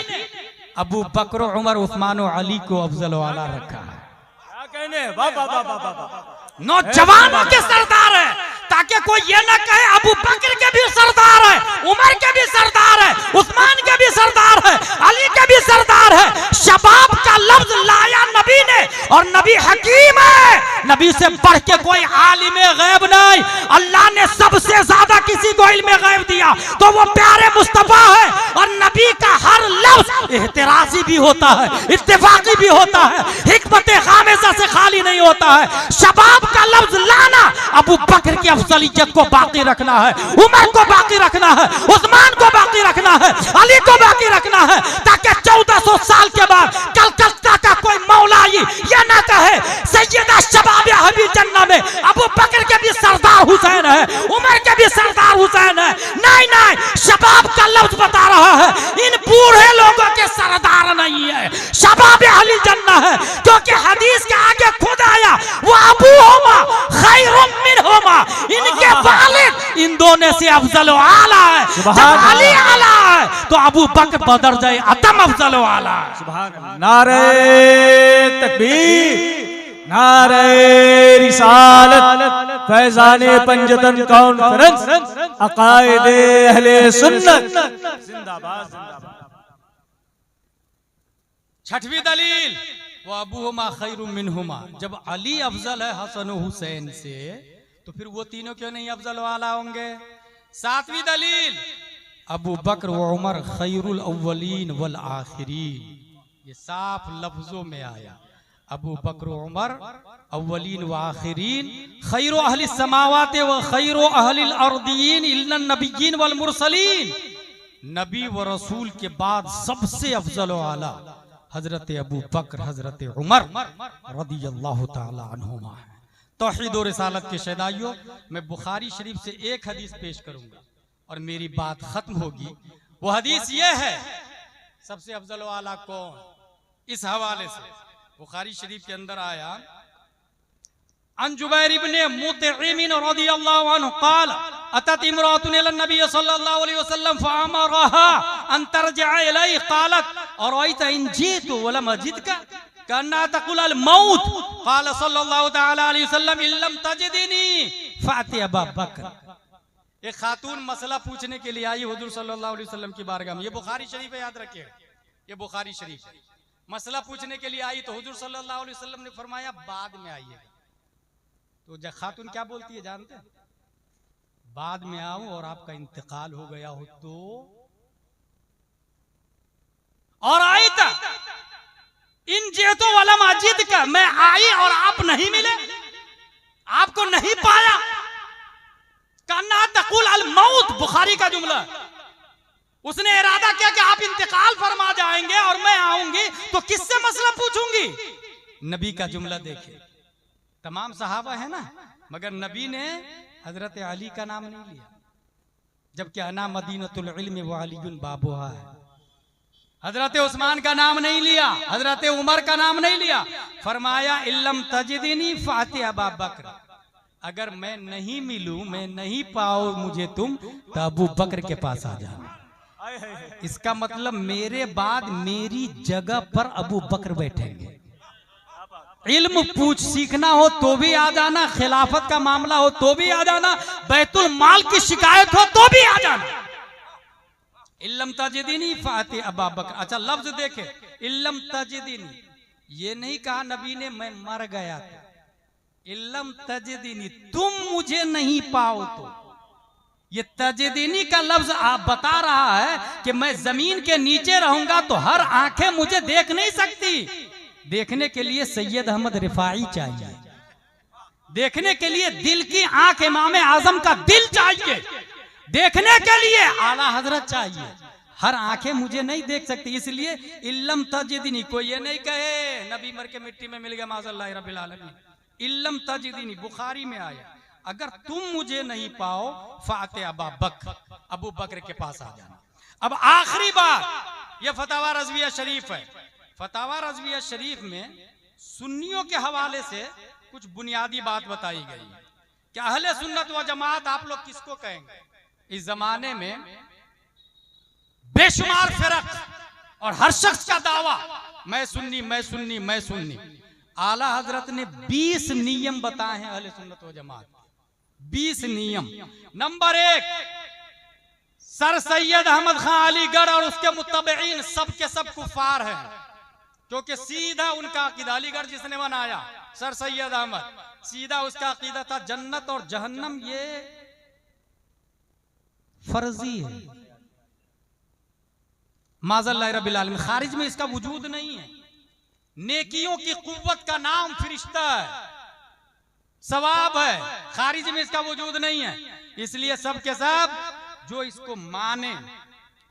अबू बकर, उमर, उस्मान और अली को अफजल वाला रखा है। क्या कहने, वाह वाह वाह वाह वाह। नौजवानों के सरदार है, ताकि कोई ये ना कहे अबू बकर के भी सरदार है, उमर के भी सरदार है, उस्मान के भी सरदार है, अली के भी सरदार है। शबाब का लफ्ज लाया नबी ने, और नबी हकीम है, नबी से बढ़ के कोई आलिम गैब नहीं। अल्लाह ने सबसे ज्यादा किसी को इल्म गैब दिया तो वो प्यारे मुस्तफा है। और नबी का हर लफ्ज एहतराजी भी होता है, इत्तेफाकी भी होता है, हिकमत खामिसा से खाली नहीं होता है। शबाब का लफ्ज लाना अबू बकर की अफजलियत को बाकी रखना है, उमर को बाकी रखना है, उस्मान को बाकी रखना है, अली को बाकी रखना है, ताकि 1400 साल के बाद कलकत्ता का कोई मौलाई ये ना कहे सैयदा शबाब अहली जन्नह में अबू बकर के भी सरदार हुसैन है, उमर के भी सरदार हुसैन है। नहीं नहीं, शबाब का लफ्ज बता रहा है इन बूढ़े लोगों के सरदार नहीं है, शबाब अहली जन्नह है। क्योंकि हदीस के आगे खुद आया वो अबू होमा खैरुम मिनहुमा, इनके वालिद इन दोनों से अफजल आला है। जब अली आला है तो अबू बकर बदरजाए अतम अफजल आला है। सुभान अल्लाह। नारे तकबीर, नारे रिसालत, फैजाने पंजतन कॉन्फ्रेंस, अकायदे अहले सुन्नत जिंदाबाद जिंदाबाद। छठवीं दलील, वो अबूहुमा खैरुम मिनहुमा। जब अली अफजल है हसन हुसैन से, तो फिर वो तीनों क्यों नहीं अफजल वाला होंगे? सातवीं दलील, अबू बकर व उमर खैरुल अव्वलीन वल आखिरीन। ये साफ लफ्जों में आया, अबू बकर व उमर अव्वलीन व आखिरीन, खैरु अहली समावात व खैरु अहलिल अर्दीन इल्ला नबिय्यीन वल मुरसलीन। नबी व रसूल के बाद सबसे अफजल व आला हजरत अबू बकर, हजरत उमर रदियल्लाहु ताला अन्हुमा है। तौहीद और रिसालत के शहदाइयों, मैं बुखारी शरीफ से एक हदीस पेश करूंगा और मेरी बात खत्म होगी। वो हदीस ये है, सबसे अफजल वाला कौन? इस हवाले से बुखारी शरीफ के अंदर आया, अन जुबैर इब्ने मुतइम रदियल्लाहु अन्हु क़ाल अतत इम्रातुन इला नबी सल्लल्लाहु अलैहि वसल्लम फअमरहा अन तरजिअ इलैहि क़ालत अरअयत इन जीतु वलम अजिदका कन्ना तक़ुल अल मौत क़ाल सल्लल्लाहु तआला अलैहि वसल्लम इल्लम तजिदनी फ़अति अबा बकर। एक खातून मसला पूछने के लिए आई हुजूर सल्लल्लाहु अलैहि वसल्लम की बारगाह में। ये बुखारी शरीफ है, याद रखिएगा, ये बुखारी शरीफ है। मसला पूछने के लिए आई तो हुजूर सल्लल्लाहु अलैहि वसल्लम ने फरमाया बाद में आइएगा। तो खातून क्या बोलती है जानते हैं? बाद में आऊं और आपका इंतकाल हो गया हो तो? और आई था इन जेतो वाला मस्जिद का, मैं आई और आप नहीं मिले, आपको नहीं पाया। कन्ना तकुल अल मौत, बुखारी का जुमला। उसने इरादा किया कि आप इंतकाल फरमा जाएंगे और मैं आऊंगी तो किससे मसला पूछूंगी। नबी का जुमला देखे, तमाम सहाबा है ना, मगर नबी ने हजरत अली का नाम नहीं लिया, जबकि अना मदीनतुल इल्म व अलीयुन बाबुहा है। हजरत उस्मान का नाम नहीं लिया, हजरत उमर का नाम नहीं लिया। फरमाया इल्लम तजिदनी फ़अति अबा बकर, अगर मैं नहीं मिलूं, मैं नहीं पाओ मुझे तुम, तो अबू बकर के पास आ जाना। इसका मतलब मेरे बाद मेरी जगह पर अबू बकर बैठेंगे। इल्म पूछ सीखना हो तो भी आ जाना, खिलाफत का मामला हो तो भी आ जाना, बैतुल माल की शिकायत हो तो भी आ जाना। इल्लम तजिदनी फ़अति अबा बकर। अच्छा लफ्ज देखे, इल्लम तजिदनी, ये नहीं कहा नबी ने मैं मर गया था। इल्लम तजिदनी, तुम मुझे नहीं पाओ तो। ये तजिदनी का लफ्ज आप बता रहा है कि मैं जमीन के नीचे रहूंगा तो हर आंखें मुझे देख नहीं सकती। देखने के लिए सैयद अहमद रिफाई चाहिए, देखने के लिए दिल की आंख इमाम आजम का दिल चाहिए, देखने के लिए आला हजरत चाहिए। हर आंखें मुझे नहीं देख सकती, इसलिए इल्लम तजिदनी, कोई ये नहीं कहे नबी मर के मिट्टी में मिल गया माज़अल्लाह रब्बिल आलमीन। इल्लम तजिदनी बुखारी में आया, अगर तुम मुझे नहीं पाओ फाते अबू बकर के पास आ जाना। अब आखिरी बात, यह फतावा रज़विया शरीफ है। फतावा रज़विया शरीफ में सुन्नियों के हवाले से कुछ बुनियादी बात बताई गई है कि अहले सुन्नत व जमात आप लोग किसको कहेंगे। इस जमाने में बेशुमार फिरक और हर शख्स का दावा मैं सुन्नी मैं सुन्नी मैं सुन्नी। आला हजरत ने 20 नियम बताए हैं अहले सुन्नत व जमात, 20 नियम। नंबर 1, सर सैयद अहमद खान अलीगढ़ और उसके मुत्तबईन सब के सब कुफार हैं, क्योंकि सीधा उनका अकीदा, अलीगढ़ जिसने बनाया सर सैयद अहमद, सीधा उसका अकीदा था जन्नत और जहन्नम ये फर्जी है, माज़अल्लाह रब्बिल आलमीन। खारिज में इसका वजूद नहीं है। नेकियों की कुव्वत का नाम फरिश्ता है, सवाब है, खारिज में इसका वजूद नहीं है। इसलिए सब के सब जो इसको माने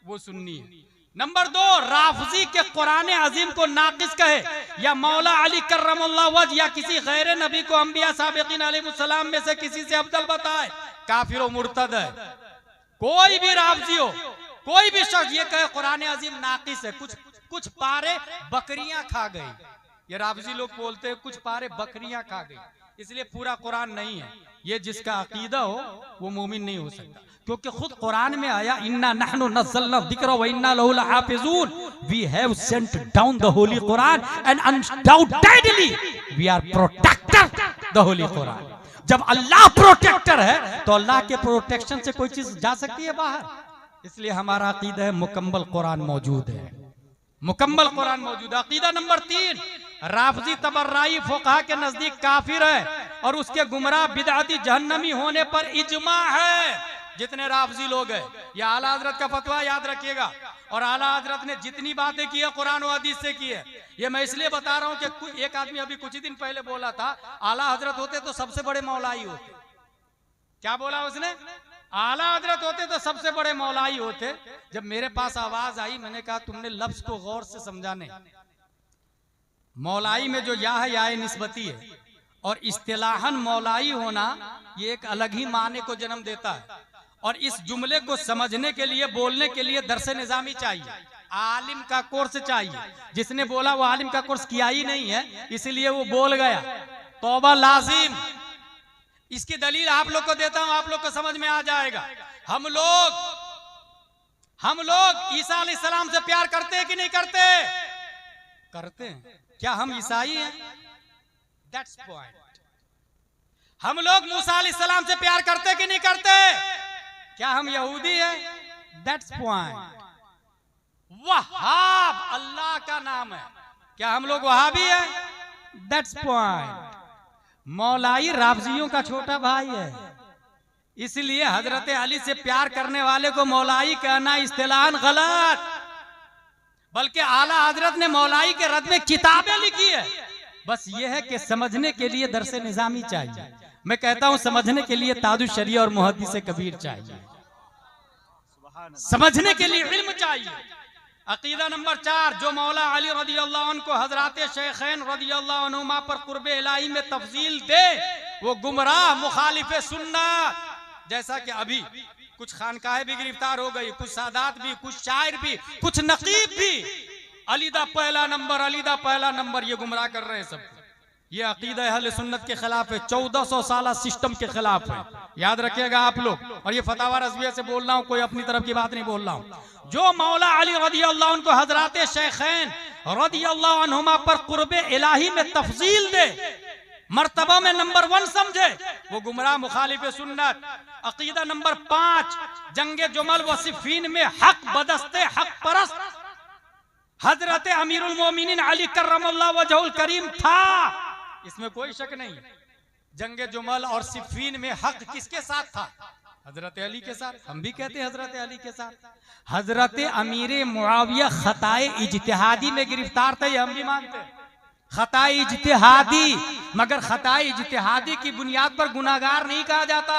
वो सुन्नी है। नंबर 2, राफजी के कुरान अजीम को नाकिस कहे या मौला अली कर्रमल्लाह वजह या किसी गैर नबी को अंबिया साबिकीन अलैहिस्सलाम में से किसी से अफजल बताए, काफिर और मुर्तद है। कोई भी राफजी हो, कोई भी शख्स ये कहे कुरान अजीम नाकिस है, कुछ पारे बकरियां खा गई, ये राफजी लोग बोलते हैं कुछ पारे बकरियां खा गई, इसलिए पूरा कुरान नहीं है। ये जिसका अकीदा हो वो मोमिन नहीं हो सकता, क्योंकि खुद कुरान में आया इन्ना नहनु नज़्ज़लना ज़िक्र व इन्ना लहु लहाफ़िज़ून, we have sent down the holy Quran and undoubtedly we are protector the holy Quran. जब अल्लाह प्रोटेक्टर है तो अल्लाह के प्रोटेक्शन से कोई चीज जा सकती है बाहर। इसलिए हमारा अकीदा है मुकम्मल कुरान मौजूद है, मुकम्मल कुरान मौजूद है। अकीदा नंबर 3, राफजी तबर्राई फुक़हा के नजदीक काफिर है और उसके गुमराह बिदअती जहन्नमी होने पर इजमा है। जितने राफजी लोग हैं, यह आला हजरत का फतवा याद रखिएगा, और आला हजरत ने जितनी बातें की है कुरान और हदीस से की है। ये मैं इसलिए बता रहा हूं कि एक आदमी अभी कुछ ही दिन पहले बोला था आला हजरत होते तो सबसे बड़े मौलाई होते। क्या बोला उसने? आला हजरत होते तो सबसे बड़े मौलाई होते। जब मेरे पास आवाज आई मैंने कहा तुमने लफ्ज को गौर से समझा नहीं। मौलाई में जो या है या निस्बती है, और इस्तिलाहन मौलाई होना ये एक अलग ही माने को जन्म देता है। और इस जुमले को समझने के लिए, बोलने के लिए दरसे निजामी चाहिए, आलिम का कोर्स चाहिए। जिसने बोला वो आलिम का कोर्स किया ही नहीं है, इसलिए वो बोल गया। तौबा लाजिम। इसकी दलील आप लोग को देता हूं, आप लोग को समझ में आ जाएगा। हम लोग ईसा अलैहिस्सलाम से प्यार करते हैं कि नहीं करते? करते हैं। क्या हम ईसाई हैं? That's point. हम लोग मूसा अलैहिस्सलाम से प्यार करते कि नहीं करते? क्या हम यहूदी हैं? That's point. वहाब अल्लाह का नाम है, क्या हम लोग वहाबी हैं? That's point. मौलाई राफजियों का छोटा भाई है, इसलिए हजरत अली से प्यार करने वाले को मौलाई कहना इस्तिलाहन गलत। बल्कि आला हजरत ने मौलाई के रद में किताबें लिखी है। बस ये है कि समझने के लिए दरसे निजामी चाहिए। मैं कहता हूं समझने के लिए ताजुश शरिया और मुहद्दिस कबीर चाहिए, समझने के लिए इल्म चाहिए। अकीदा नंबर 4, जो मौला अली रदियल्लाहु अन्हु को हजराते शेखैन रदियल्लाहु अन्हुमा पर कुर्बे इलाही में तफजील दे वो गुमराह मुखालिफे सुन्नत। जैसा कि अभी कुछ खानकाहें भी गिरफ्तार हो गई, कुछ सादात भी, कुछ शायर भी, कुछ नकीब भी। अलीदा पहला नंबर, अलीदा पहला नंबर, ये गुमराह कर रहे हैं सबको। ये अकीदा अहले सुन्नत के खिलाफ है, 1400 साल सिस्टम के खिलाफ है, याद रखिएगा आप लोग। और ये फतावा रज़विया से बोल रहा हूँ, कोई अपनी तरफ की बात नहीं बोल रहा हूँ। जो मौला अली रदियल्लाहु अन्हु को हजराते शेखैन रदियल्लाहु अन्हुमा पर कुर्बे इलाही में तफजील दे, मर्तबा में नंबर 1 समझे, वो गुमराह मुखालिफे सुन्नत। अकीदा नंबर 5, जंगे जुमल व सिफ़ीन में हक बदस्ते हक परस्त हजरत अमीरुल मोमिनीन अली कर्रमल्लाहु वजहुल करीम था, इसमें कोई शक नहीं। जंगे जुमल और सिफ़ीन में हक किसके साथ था? हजरत अली के साथ। हम भी कहते हैं हजरत अली के साथ। हजरत अमीर मुआविया खताए इज्तिहादी में गिरफ्तार थे, हम भी मानते हैं खताए इज्तिहादी, मगर खताए इज्तिहादी की बुनियाद पर गुनाहगार नहीं कहा जाता।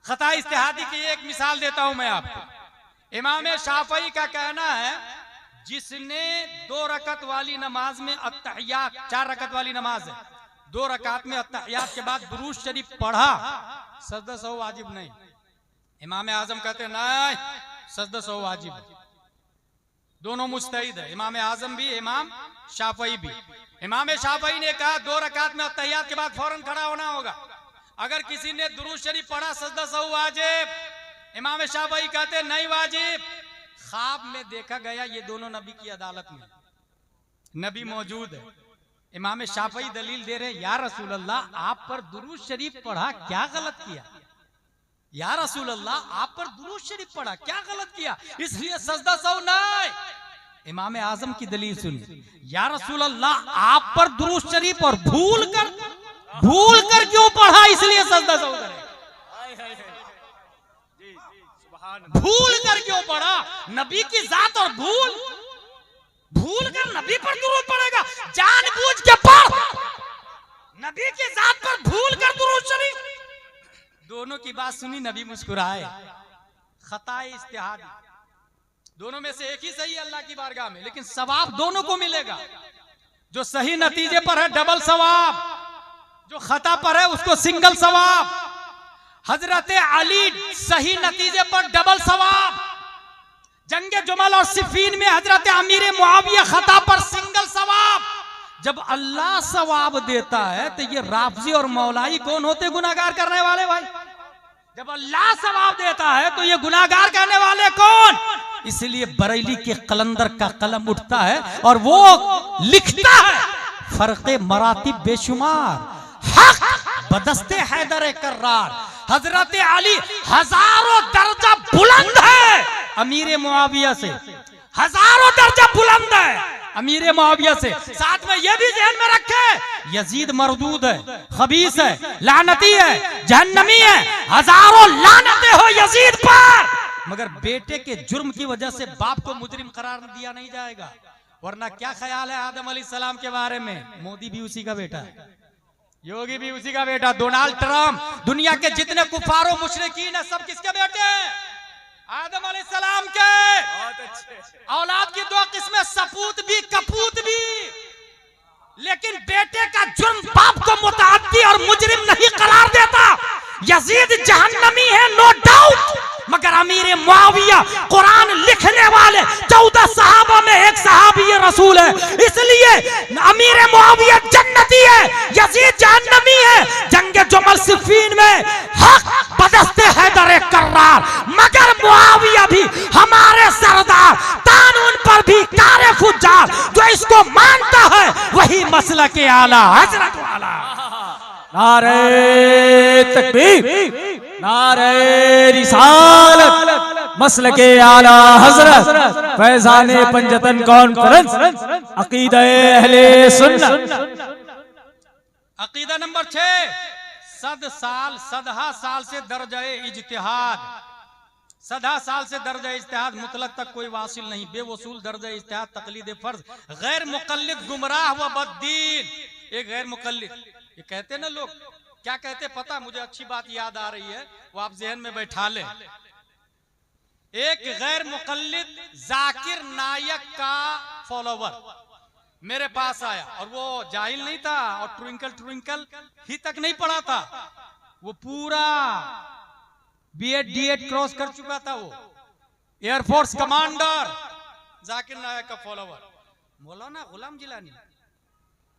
खताए इज्तिहादी की एक मिसाल देता हूं मैं आपको। इमाम शाफई का कहना है जिसने 2 रकत वाली नमाज में अत्तहियात, 4 रकत वाली नमाज है, 2 रकात में अत्तहियात के बाद दुरूद शरीफ पढ़ा, सजदा सहो वाजिब नहीं। इमाम आजम कहते नहीं, सजदा सहो वाजिब है। दोनों मुस्तहिद है, इमाम आजम भी इमाम शाफई भी। इमाम शाफई ने कहा 2 रकात में अत्तहियात के बाद फौरन खड़ा होना होगा। अगर किसी ने दुरूद शरीफ पढ़ा सजदा सहो वाजिब। इमाम शाफई कहते नहीं वाजिब। ख्वाब में देखा गया ये दोनों नबी की अदालत में, नबी मौजूद है। इमाम शाफई दलील दे रहे या रसूल अल्लाह आप पर दुरूद शरीफ पढ़ा, क्या गलत किया? या रसूल अल्लाह आप पर दुरूद शरीफ पढ़ा, क्या गलत किया? इसलिए सजदा सहो नहीं। इमाम आजम की दलील सुनिए, या रसूल अल्लाह आप पर दुरूद शरीफ और भूल कर क्यों पढ़ा, इसलिए सजदा सहो करें। भूल कर क्यों पढ़ा? नबी की जात और भूल कर नबी पर दुरूद पड़ेगा, जानबूझ के पढ़। नबी की जात पर भूल कर दुरूद शरीफ। दोनों की बात सुनी, नबी मुस्कुराए। खताए इज्तिहादी, दोनों में से एक ही सही है अल्लाह की बारगाह में, लेकिन सवाब दोनों को मिलेगा। जो सही नतीजे पर है डबल सवाब, जो खता पर है उसको सिंगल सवाब। हजरत अली सही नतीजे पर डबल सवाब। जंगे जुमल और सिफीन में हजरत अमीर मुआविया खता पर सिंगल सवाब। जब अल्लाह सवाब देता है तो ये राफजी और मौलाई कौन होते गुनाहगार करने वाले भाई? जब अल्लाह सवाब देता है तो ये गुनाहगार करने वाले कौन? इसलिए बरेली के कलंदर का कलम उठता है और वो लिखता है फर्के मरातिब बेशुमार, हक बदस्ते हैदर कर्रार। हजरत अली हजारों दर्जा बुलंद है अमीर मुआविया से, हजारों दर्जा बुलंद है अमीर मुआविया से। साथ में यह भी ध्यान में रखे यजीद मरदूद है, खबीस है, लानती है, जहन्नमी है, हजारों लानतें हो यजीद पर, मगर बेटे के जुर्म की वजह से बाप को मुजरिम करार दिया नहीं जाएगा। वरना क्या ख्याल है आदम अलैहिस्सलाम के बारे में? मोदी भी उसी का बेटा है, योगी भी उसी का बेटा, डोनाल्ड ट्रम्प, दुनिया के जितने कुफारो मुशरिकीन है सब किसके बेटे हैं? आदम अलैहिस्सलाम के। औलाद की 2 किस्में, सपूत भी कपूत भी। लेकिन बेटे का जुर्म बाप को मुतअद्दी और मुजरिम नहीं करार देता। यजीद जहन्नमी है नो डाउट, मगर अमीर मुआविया कुरान लिखने वाले 14 सहाबा में एक सहाबी रसूल है, इसलिए अमीर मुआविया जन्नती है, यजीद जहन्नमी है। जंगे जुमल सिफीन में हक बदस्ते हैदर कर्रार, मगर मुआविया भी हमारे सरदार, कानून पर भी कारे फुज्जार। जो इसको मानता है वही मसलक के आला हजरत वाला। नारे तकबीर, नारे रिसालत, मसलके आला हजरत, फैजाने पंजतन कॉन्फ्रेंस, अकीदा अहले सुन्नत। अकीदा नंबर 6, सदहा साल से दर्जाए इज्तिहाद। सदा साल से दर्जा इज्तिहाद मुतलक तक कोई वासिल नहीं, बेवसूल दर्जा इज्तिहाद तकलीद फर्ज, गैर मुकल्लिद गुमराह व बद्दीन। एक गैर मुकल्लिद, ये कहते ना लोग, क्या कहते पता? मुझे अच्छी बात याद आ रही है, वो आप जहन में बैठा ले। एक गैर मुकल्लिद जाकिर नायक का फॉलोवर मेरे पास आया, और वो जाहिल नहीं था और ट्विंकल ट्विंकल ही तक नहीं पढ़ा था, वो पूरा B.Ed D.Ed क्रॉस कर चुका था। वो एयरफोर्स कमांडर जाकिर नायक का फॉलोवर। मौलाना गुलाम जिलानी,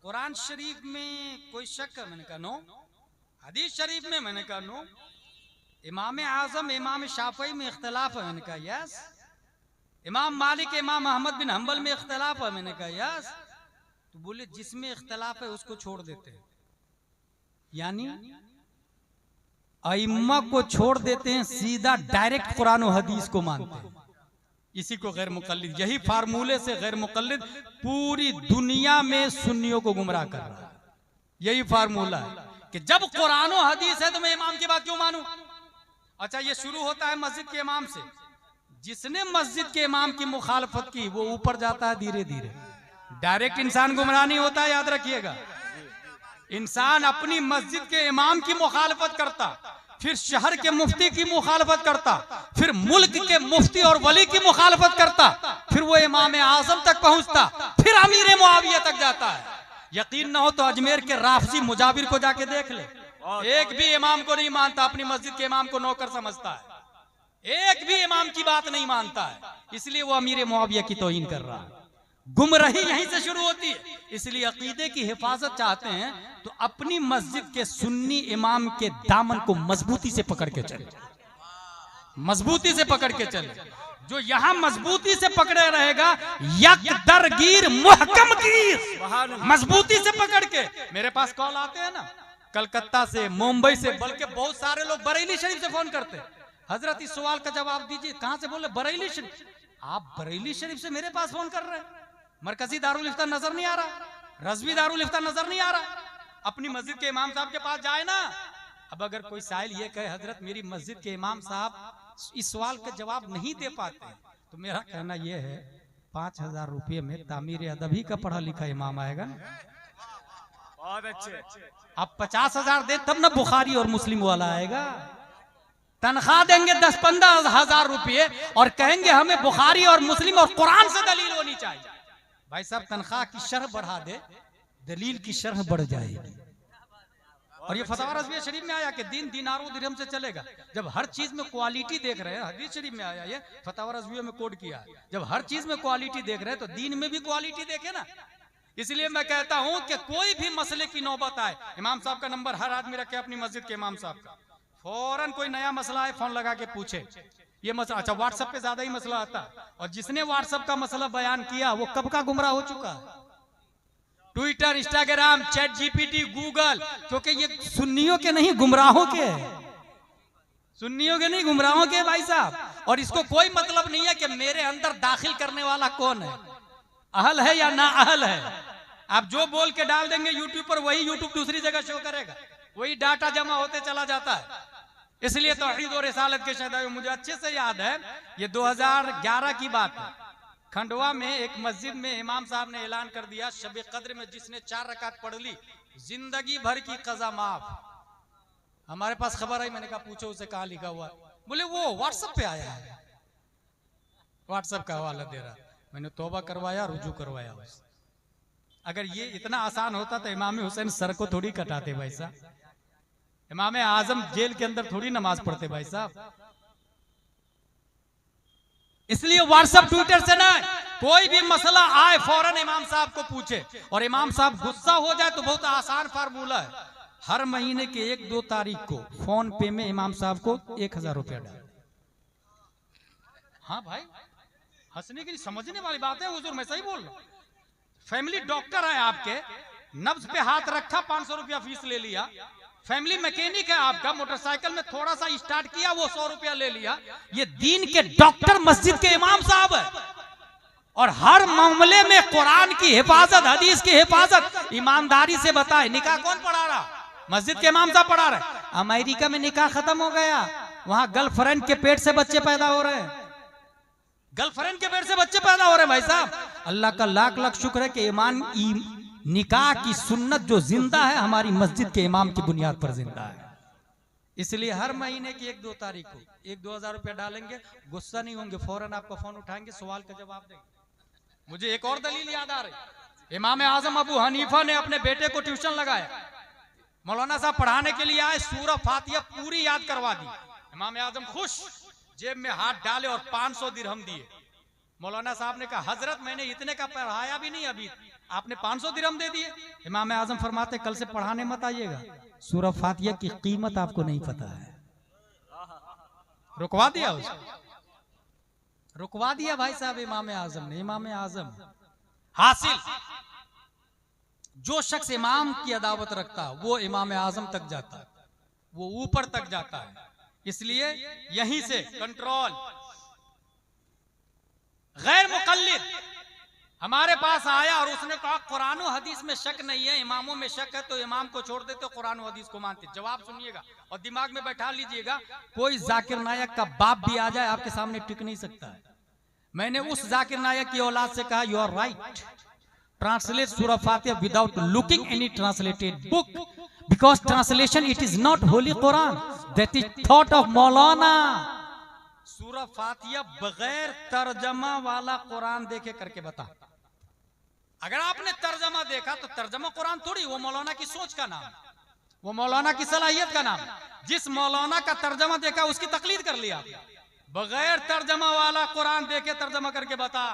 कुरान शरीफ में कोई शक है? मैंने कहा नो। हदीस शरीफ में? मैंने कहा नो। इमाम आजम इमाम शाफई में इख्तलाफ है? मैंने कहा यस। इमाम मालिक इमाम अहमद बिन हंबल में इख्तलाफ है? मैंने कहा यस। तो बोले जिसमें इख्तलाफ है उसको छोड़ देते हैं, यानी अइम्मा को छोड़ देते हैं, सीधा डायरेक्ट कुरान और हदीस को मानते हैं। इसी को गैर मुकल्लिद, यही फार्मूले से गैर मुकल्लिद पूरी दुनिया में सुन्नियों को गुमराह कर रहा है। यही फार्मूला है कि जब कुरान और हदीस है तो मैं इमाम की बात क्यों मानूं? अच्छा, ये शुरू होता है मस्जिद के इमाम से। जिसने मस्जिद के इमाम की मुखालफत की वो ऊपर जाता है धीरे धीरे। डायरेक्ट इंसान गुमराह नहीं होता, याद रखिएगा। इंसान अपनी मस्जिद के इमाम की मुखालफत करता, फिर शहर के मुफ्ती की मुखालफत करता, फिर मुल्क के मुफ्ती और वली की मुखालफत करता, फिर वो इमाम आजम तक पहुंचता, फिर अमीर मुआविया तक जाता है। यकीन ना हो तो अजमेर के राफजी मुजाबिर को जाके देख ले, एक भी इमाम को नहीं मानता, अपनी मस्जिद के इमाम को नौकर समझता है, एक भी इमाम की बात नहीं मानता है, इसलिए वो अमीर मुआविया की तौहीन कर रहा है। गुमराही यहीं से शुरू होती है। इसलिए अकीदे की हिफाजत चाहते हैं तो अपनी मस्जिद के सुन्नी इमाम के दामन को मजबूती से पकड़ के चले, मजबूती से पकड़ के चले। जो यहां मजबूती से पकड़े रहेगा, यकदरगीर मुहकम गिर, मजबूती से पकड़ के। मेरे पास कॉल आते हैं ना कलकत्ता से, मुंबई से, बल्कि बहुत सारे लोग बरेली शरीफ से फोन करते हैं, हजरत इस सवाल का जवाब दीजिए। कहां से बोले? बरेली शरीफ। आप बरेली शरीफ से मेरे पास फोन कर रहे हैं? मरकजी दारुल इफ्ता नजर नहीं आ रहा, रजवी दारुल इफ्ता नजर नहीं आ रहा, अपनी मस्जिद के इमाम साहब के पास जाए ना। अब अगर कोई साइल ये कहे हजरत मेरी मस्जिद के इमाम साहब इस सवाल का जवाब नहीं दे पाते, तो मेरा कहना यह है 5,000 रुपये में तामीर अदबी का पढ़ा लिखा इमाम आएगा ना। बहुत अच्छे। आप 50,000 दे तब ना बुखारी और मुस्लिम वाला आएगा। तनख्वाह देंगे 10-15 हजार रुपये और कहेंगे हमें बुखारी और मुस्लिम और कुरान से दलील होनी चाहिए। भाई साहब तनख्वाह की शरह बढ़ा दे, दलील की शरह बढ़ जाएगी। और ये फतवा रज़विया शरीफ में आया कि दीन दिनारों दिरहम से चलेगा। जब हर चीज में क्वालिटी देख रहे हैं, हदीस शरीफ में आया, ये फतवा रज़विया में कोड किया है, जब हर चीज में क्वालिटी देख रहे हैं तो दीन में भी क्वालिटी देखे ना। इसलिए मैं कहता हूं कि कोई भी मसले की नौबत आए, इमाम साहब का नंबर हर आदमी रखे अपनी मस्जिद के इमाम साहब का, फौरन कोई नया मसला है फोन लगा के पूछे ये मसला। अच्छा व्हाट्सएप पे ज्यादा ही मसला आता, और जिसने व्हाट्सएप का मसला बयान किया वो कब का गुमराह हो चुका है। Twitter, Instagram, chat GPT, Google, क्योंकि ये सुन्नियों के नहीं गुमराहों के, सुन्नियों के नहीं गुमराहों के भाई साहब। और इसको कोई मतलब नहीं है कि मेरे अंदर दाखिल करने वाला कौन है, अहल है या ना अहल है। आप जो बोल के डाल देंगे यूट्यूब पर, वही यूट्यूब दूसरी जगह शो करेगा, वही डाटा जमा होते चला जाता है। इसलिए तौहीद और रिसालत के शहदाई, मुझे अच्छे से याद है, ये 2011 की बात है, खंडवा में एक मस्जिद में इमाम साहब ने ऐलान कर दिया, शब कद्र में जिसने 4 रकात पढ़ ली जिंदगी भर की कज़ा माफ। हमारे पास खबर आई, मैंने कहा पूछो उसे कहाँ लिखा हुआ। बोले वो व्हाट्सएप पे आया है, व्हाट्सएप का हवाला दे रहा। मैंने तौबा करवाया, रुजू करवाया। अगर ये इतना आसान होता तो इमाम हुसैन सर को थोड़ी कटाते भाई साहब, इमाम आजम जेल के अंदर थोड़ी नमाज पढ़ते भाई साहब। इसलिए व्हाट्सएप ट्विटर से ना कोई भी मसला आए फौरन इमाम साहब को पूछे, और इमाम साहब गुस्सा हो जाए तो बहुत आसान फार्मूला है, हर महीने के 1-2 तारीख को फोन पे में इमाम साहब को 1,000 रुपया डाल। हाँ भाई, हंसने के लिए समझने वाली बात है हुजूर, मैं सही बोल रहा हूं। फैमिली डॉक्टर है आपके, नब्ज पे हाथ रखा, 500 रुपया फीस ले लिया। फैमिली मैकेनिक है आपका, मोटरसाइकिल में थोड़ा सा स्टार्ट किया, वो 100 रुपया ले लिया। ये दीन के डॉक्टर मस्जिद के इमाम साहब है, और हर मामले में कुरान की हिफाजत, हदीस की हिफाजत ईमानदारी से बताए। निकाह कौन पढ़ा रहा? मस्जिद के इमाम साहब पढ़ा रहे। अमेरिका में निकाह खत्म हो गया, वहां गर्लफ्रेंड के पेट से बच्चे पैदा हो रहे हैं, गर्लफ्रेंड के पेट से बच्चे पैदा हो रहे हैं भाई साहब। अल्लाह का लाख लाख शुक्र है कि ईमान निकाह की सुन्नत जो जिंदा है हमारी मस्जिद के इमाम की बुनियाद पर जिंदा है। इसलिए हर महीने की 1-2 तारीख को 1-2 हजार रुपया डालेंगे, गुस्सा नहीं होंगे, फौरन आपका फोन उठाएंगे, सवाल का जवाब देंगे। मुझे एक और दलील याद आ रही, इमाम आजम अबू हनीफा ने अपने बेटे को ट्यूशन लगाया, मौलाना साहब पढ़ाने के लिए आए, सूरह फातिहा पूरी याद करवा दी। इमाम आजम खुश, जेब में हाथ डाले और 500 दिरहम दिए। मौलाना साहब ने कहा हजरत मैंने इतने का पढ़ाया भी नहीं अभी, आपने 500 दिरहम दे दिए। इमाम आजम फरमाते कल से पढ़ाने मत आइएगा, सूरह फातिहा की कीमत आपको नहीं पता है। रुकवा दिया उसको, रुकवा दिया भाई साहब इमाम आजम ने। इमाम आजम हासिल, जो शख्स इमाम की अदावत रखता है वो इमाम आजम तक जाता है, वो ऊपर तक जाता है। इसलिए यहीं से कंट्रोल। गैर मुकल्लिद हमारे पास आया और उसने कहा कुरान और हदीस में शक नहीं है, इमामों में शक है, तो इमाम को छोड़ देते, कुरान और हदीस को मानते। जवाब सुनिएगा और दिमाग में बैठा लीजिएगा, कोई जाकिर नायक का बाप भी आ जाए आपके सामने टिक नहीं सकता है। मैंने उस जाकिर नायक की औलाद से कहा यू आर राइट, ट्रांसलेट सूरह फातिहा without looking any translated book, because translation it is not holy Quran, that is thought of मौलाना। सूरह फातिहा बगैर तर्जमा वाला कुरान देखे करके बता। अगर आपने तर्जमा देखा तो तर्जमा कुरान थोड़ी, वो मौलाना की सोच का नाम, वो मौलाना की सलाहियत का नाम। जिस मौलाना का तर्जमा देखा उसकी तकलीद कर लिया। बगैर तर्जमा वाला कुरान देखे तर्जमा करके बता।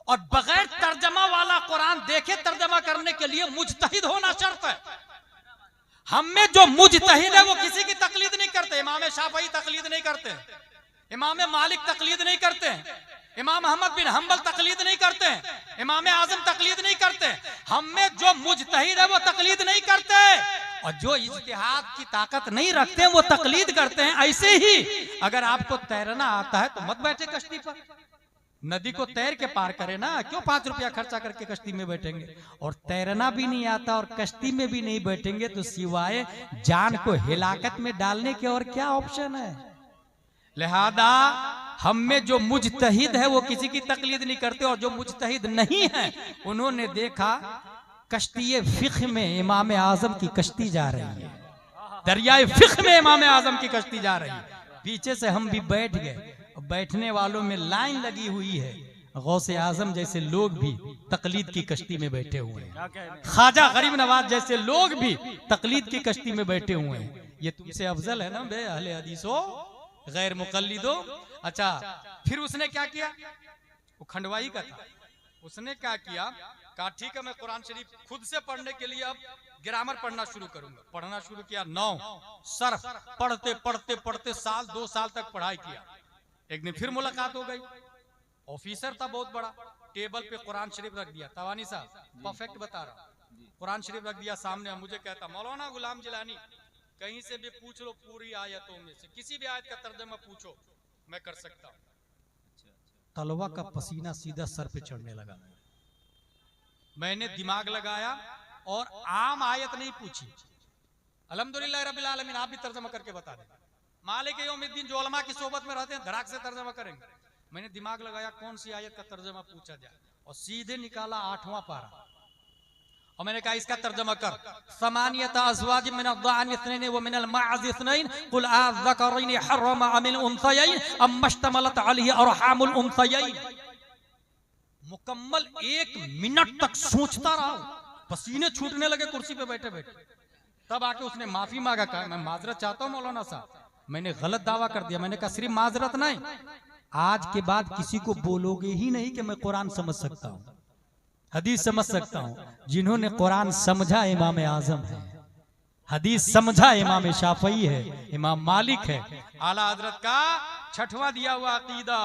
और बगैर तर्जमा वाला कुरान देखे तर्जमा करने के लिए मुजतहिद होना शर्त है। हम में जो मुजतहिद है वो किसी की तकलीद नहीं करते। इमाम शाफई तकलीद नहीं करते, इमाम मालिक तकलीद नहीं करते, इमाम अहमद बिन हंबल तकलीद नहीं करते, इमाम आजम तकलीद नहीं करते। हम में जो मुजतहिद है वो तकलीद नहीं करते, और जो इज्तिहाद की ताकत नहीं रखते वो तकलीद करते हैं। ऐसे ही अगर आपको तैरना आता है तो मत बैठे कश्ती पर, नदी को तैर के पार करे ना, क्यों 5 रुपया खर्चा करके कश्ती में बैठेंगे। और तैरना भी नहीं आता और कश्ती में भी नहीं बैठेंगे तो सिवाय जान को हिलाकत में डालने के और क्या ऑप्शन है। लिहाजा हम में जो मुजतहिद है वो किसी की तकलीद नहीं करते, और जो मुजतहिद नहीं है उन्होंने देखा कश्ती फिक्र में इमाम आजम की कश्ती जा रही है, दरियाए फिक्र में इमाम आजम की कश्ती जा रही है। पीछे से हम भी बैठ गए, बैठने वालों में लाइन लगी हुई है। गौसे आजम जैसे लोग भी तकलीद की कश्ती में बैठे हुए हैं, ख्वाजा गरीब नवाज जैसे लोग भी तकलीद की कश्ती में बैठे हुए हैं। ये तुमसे अफजल है ना बे अहले हदीसो गैर मुकल्लिदो। अच्छा, फिर उसने क्या किया, वो खंडवाई का था, उसने क्या किया, कहा ठीक है मैं कुरान शरीफ खुद से पढ़ने के लिए अब ग्रामर पढ़ना शुरू करूंगा। पढ़ना शुरू किया, 9 सर्फ पढ़ते पढ़ते पढ़ते साल 2 साल तक पढ़ाई किया। एक दिन फिर मुलाकात हो गई, ऑफिसर था बहुत बड़ा, टेबल पे कुरान शरीफ रख दिया। तवानी साहब परफेक्ट बता रहा, कुरान शरीफ रख दिया सामने। मुझे कहता मौलाना गुलाम जिलानी कहीं से भी पूछ लो पूरी आयतों में से किसी भी आयत का तर्जुमा पूछो, मैं कर सकता हूँ। तलवा का पसीना सीधा सर पे चढ़ने लगा। मैंने दिमाग लगाया और आम आयत नहीं पूछी, अल्हम्दुलिल्लाह रब्बिल आलमीन, आप भी तर्जुमा करके बता दें। मालिक यौमिद्दीन जो उलमा की सोबत में रहते हैं धड़ाक से तर्जुमा करेंगे। मैंने दिमाग लगाया कौन सी आयत का तर्जुमा पूछा जाए, और सीधे निकाला 8वां पारा, और मैंने कहा इसका तर्जुमा कर। समानियत अज़वाज मिन अज़्ज़ान इस्नैन व मिन अल-माअज़ इस्नैन कुल अज़्ज़करैन हर्रम अमिल उन्सयैन अम्मश्तमलत अलैहि अरहामुल उन्सयैन। मुकम्मल 1 मिनट तक सोचता रहा, पसीने छूटने लगे कुर्सी पे बैठे बैठे। तब आके उसने माफी मांगा, कहा मैं माजरत चाहता हूँ मौलाना साहब, मैंने गलत दावा कर दिया। मैंने कहा सिर्फ माजरत नहीं, आज के बाद किसी को बोलोगे ही नहीं कि मैं कुरान समझ सकता हूँ, हदीस समझ सकता हूँ। जिन्होंने कुरान समझा इमाम आजम है, हदीस समझा इमाम शाफई है, इमाम मालिक है। आला हजरत का 6वां दिया हुआ अकीदा,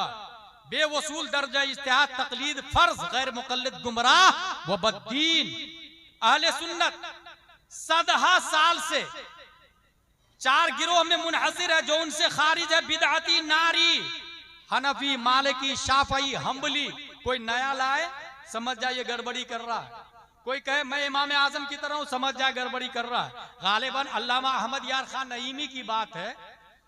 बेवसूल दर्जा इज्तिहाद तकलीद फर्ज गैर मुकल्लिद गुमराह व बद्दीन। अहले सुन्नत 100 साल से 4 गिरोह में मुनहसिर है, जो उनसे खारिज है बिदअती नारी, हनफी, मालिकी, शाफई, हम्बली। कोई नया लाए समझ जाए ये गड़बड़ी कर रहा है, कोई कहे मैं इमाम आजम की तरह हूं समझ जाए गड़बड़ी कर रहा है। गालिबन अल्लामा अहमद यार खान नईमी की बात है,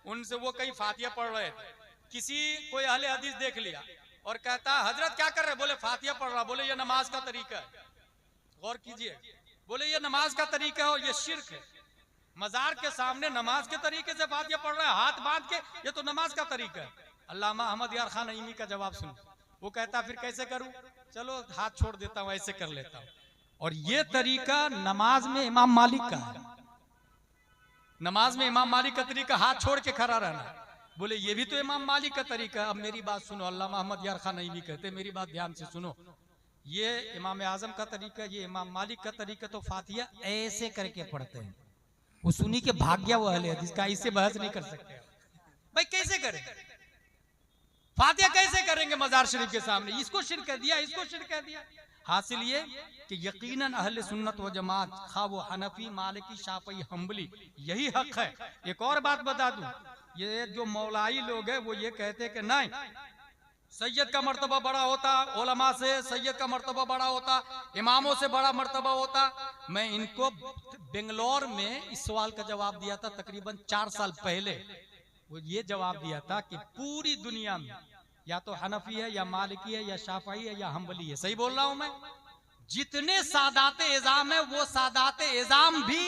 उनसे वो कहीं फातिहा पढ़ रहे थे, किसी कोई अहले हदीस देख लिया और कहता हजरत क्या कर रहे, बोले फातिहा पढ़ रहा। बोले ये नमाज का तरीका है, गौर कीजिए, बोले ये नमाज का तरीका है और ये शिर्क है। मजार के सामने नमाज के तरीके से फातिहा पढ़ रहा है हाथ बांध के, ये तो नमाज का तरीका है। अल्लामा अहमद यार खान नईमी का जवाब सुन, वो कहता फिर कैसे करूं, चलो हाथ छोड़ देता हूं, ऐसे कर लेता हूं। और ये तरीका नमाज में इमाम मालिक का है, नमाज में इमाम मालिक का तरीका हाथ छोड़ के खड़ा रहना। बोले ये भी तो इमाम मालिक का तरीका। अब मेरी बात सुनो, अल्लामा अहमद यार खान नईमी कहते मेरी बात ध्यान से सुनो, ये इमाम आजम का तरीका, ये इमाम मालिक का तरीका, तो फातिहा ऐसे करके पढ़ते हैं। वो सुनी के भाग गया वो अहले हदीस का, इससे बहस नहीं कर सकते भाई, कैसे करें फातिहा, कैसे करेंगे मजार शरीफ के सामने, इसको शिर्क कह दिया, इसको शिर्क कह दिया। हासिल ये कि यकीनन अहले सुन्नत व जमात, खा वो हनफी, मालिकी, शाफई, हम्बली, यही हक है। एक और बात बता दूं, ये जो मौलाई लोग हैं वो ये कहते हैं कि नहीं सैयद का मर्तबा बड़ा होता, उलमा से सैयद का मर्तबा बड़ा होता, इमामों से बड़ा मर्तबा होता। मैं इनको बेंगलोर में इस सवाल का जवाब दिया था तकरीबन 4 साल पहले। वो ये जवाब दिया था कि पूरी दुनिया में या तो हनफी है या मालिकी है या शाफई है या हम्बली है, सही बोल रहा हूं मैं, जितने सादाते इज़ाम है वो सादाते इज़ाम भी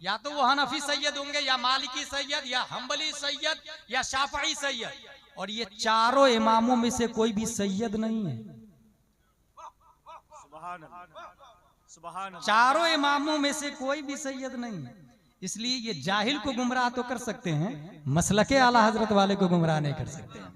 या तो वो हनफी सैयद होंगे, या मालिकी सैयद, या हम्बली सैयद, या शाफई सैयद। और ये चारों इमामों में से कोई भी सैयद नहीं है। चारों इमामों में से कोई भी सैयद नहीं है। इसलिए ये जाहिल को गुमराह तो कर सकते हैं, मसलके आला हजरत वाले को गुमराह नहीं कर सकते हैं,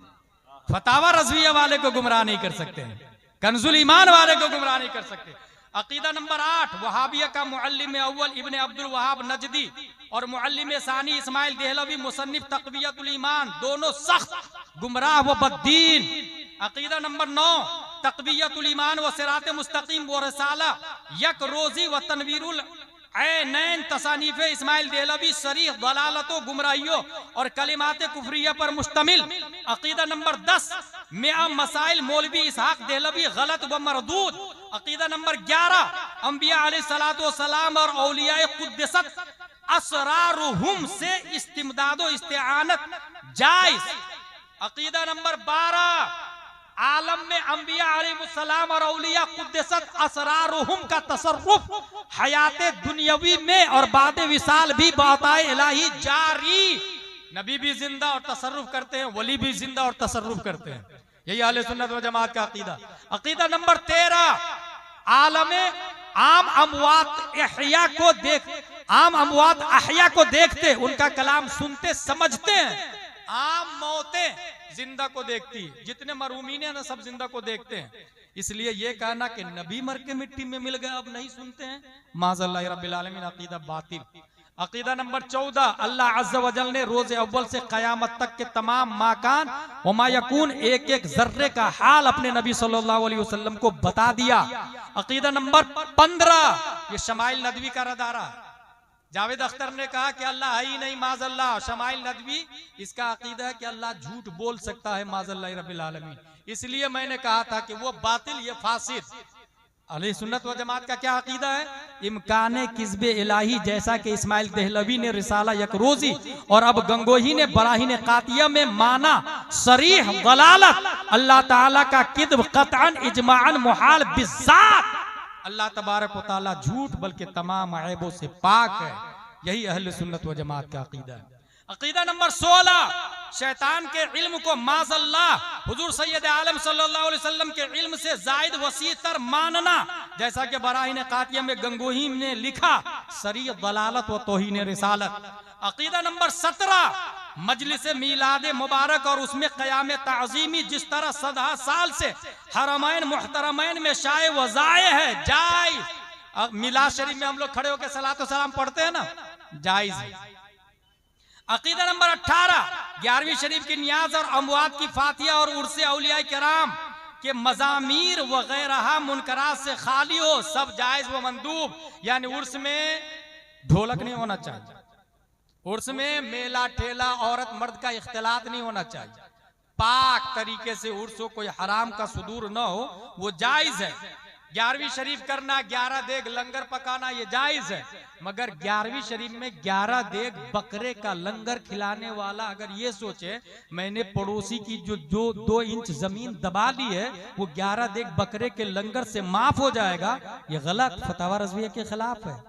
फतावा रज़विया वाले को गुमराह नहीं कर सकते हैं, कंजुल ईमान वाले को गुमराह नहीं कर सकते। अकीदा नंबर 8, वहाबिया का मुअल्लिम अव्वल इब्ने अब्दुल वहाब नजदी और मुअल्लिम सानी इस्माइल देहलवी मुसन्निफ तक़वियतुल ईमान दोनों सख्त गुमराह व बद्दीन। अकीदा नंबर 9, तक़वियतुल ईमान व सिरात मुस्तकीम व रसाला यक रोजी व तनवीरुल ऐनैन तसानीफ इस्माइल देहलवी सरीह दलालतो गुमराहियों और कलिमात कुफरिया पर मुश्तमिल। अकीदा नंबर 10, मिया मसाइल मौलवी इसहाक देहलवी गलत व मरदूद। अकीदा नंबर 11, अंबिया अलैहिस्सलातु वस्सलाम और औलियाए कुद्दसत असरारुहुम से इस्तिमदाद व इस्तिआनत जायज। अकीदा नंबर 12, आलम में अंबिया अलैहिस्सलाम और औलिया कुद्दसत असरारुहुम का तसर्रुफ हयाते दुनियावी में और बाद विसाल भी बाताए इलाही जारी। नबी भी जिंदा और तसर्रुफ करते हैं, वली भी जिंदा और तसर्रुफ करते हैं। यही अहले सुन्नत व जमात का अकीदा। अकीदा नंबर 13, आलम आम अमवात अहया को देखते, उनका कलाम सुनते समझते हैं। आम मौतें जिंदा को देखती, जितने मरूमीन है ना सब जिंदा को देखते हैं। इसलिए ये कहना कि नबी मर के मिट्टी में मिल गए अब नहीं सुनते हैं, माज़अल्लाह रब्बिल आलमीन, अकीदा बातिल। अकीदा नंबर 14, अल्लाह अज़्ज़ व जल ने रोज़े अव्वल से क़यामत तक के तमाम माकान व मा यकून एक एक जर्रे का हाल अपने नबी सल्लल्लाहु अलैहि वसल्लम को बता दिया। अकीदा नंबर 15, ये शमाइल नदवी का रदारा। जावेद अख्तर ने कहा कि अल्लाह है ही नहीं, माज़अल्लाह। शमाइल नदवी इसका अकीदा है कि अल्लाह झूठ बोल सकता है, माज़अल्लाह रब्बिल आलमीन। इसलिए मैंने कहा था कि वो बातिल, ये फासिद। अहले सुन्नत व जमात का क्या अकीदा है? इम्काने किस्बे इलाही, जैसा कि इस्माइल देहलवी ने रिसाला यकरोजी और अब गंगोही ने बराहीन कातिया में माना सरीह दलालत, अल्लाह ताला का किद्ब कतअन इजमाअन मुहाल बिज़ात। अल्लाह तबारक व तआला झूठ बल्कि तमाम ऐबों से पाक है। यही अहले सुन्नत व जमात का अकीदा है। अकीदा नंबर 16, शैतान के इल्म को माज़अल्लाह हुजूर सैयद आलम सल्लल्लाहु अलैहि वसल्लम के इल्म से जायद वसीतर मानना, जैसा कि बराहीन कातिया में गंगोही ने लिखा सरीह दलालत व तौहीन रिसालत। अकीदा नंबर 17, मजलिस मीलाद मुबारक और उसमें क़याम ताज़ीमी जिस तरह सदा साल से हरमैन मुहतरमैन में शाये वज़ाए है, जायज़। मिलाद शरीफ में हम लोग खड़े होकर सलातो सलाम पढ़ते हैं ना, जायज़ है। अकीदा नंबर 18, 11वीं शरीफ की नियाज और अमवात की फातिहा और उर्से औलिया किराम के मजामीर वगैरह मुनकरात से खाली हो, सब जायज व मंदूब। यानी उर्स में ढोलक नहीं होना चाहिए, उर्स में मेला ठेला औरत मर्द का इख्तिलात नहीं होना चाहिए, पाक तरीके से उर्स हो, कोई हराम का सुदूर न हो, वो जायज है। 11वीं शरीफ करना, 11 देग लंगर पकाना, ये जायज है। मगर 11वीं शरीफ में 11 देग बकरे का लंगर खिलाने वाला अगर ये सोचे मैंने पड़ोसी की जो 2 इंच जमीन दबा ली है वो 11 देग बकरे के लंगर से माफ हो जाएगा, ये गलत फतावा रज़विया के खिलाफ है,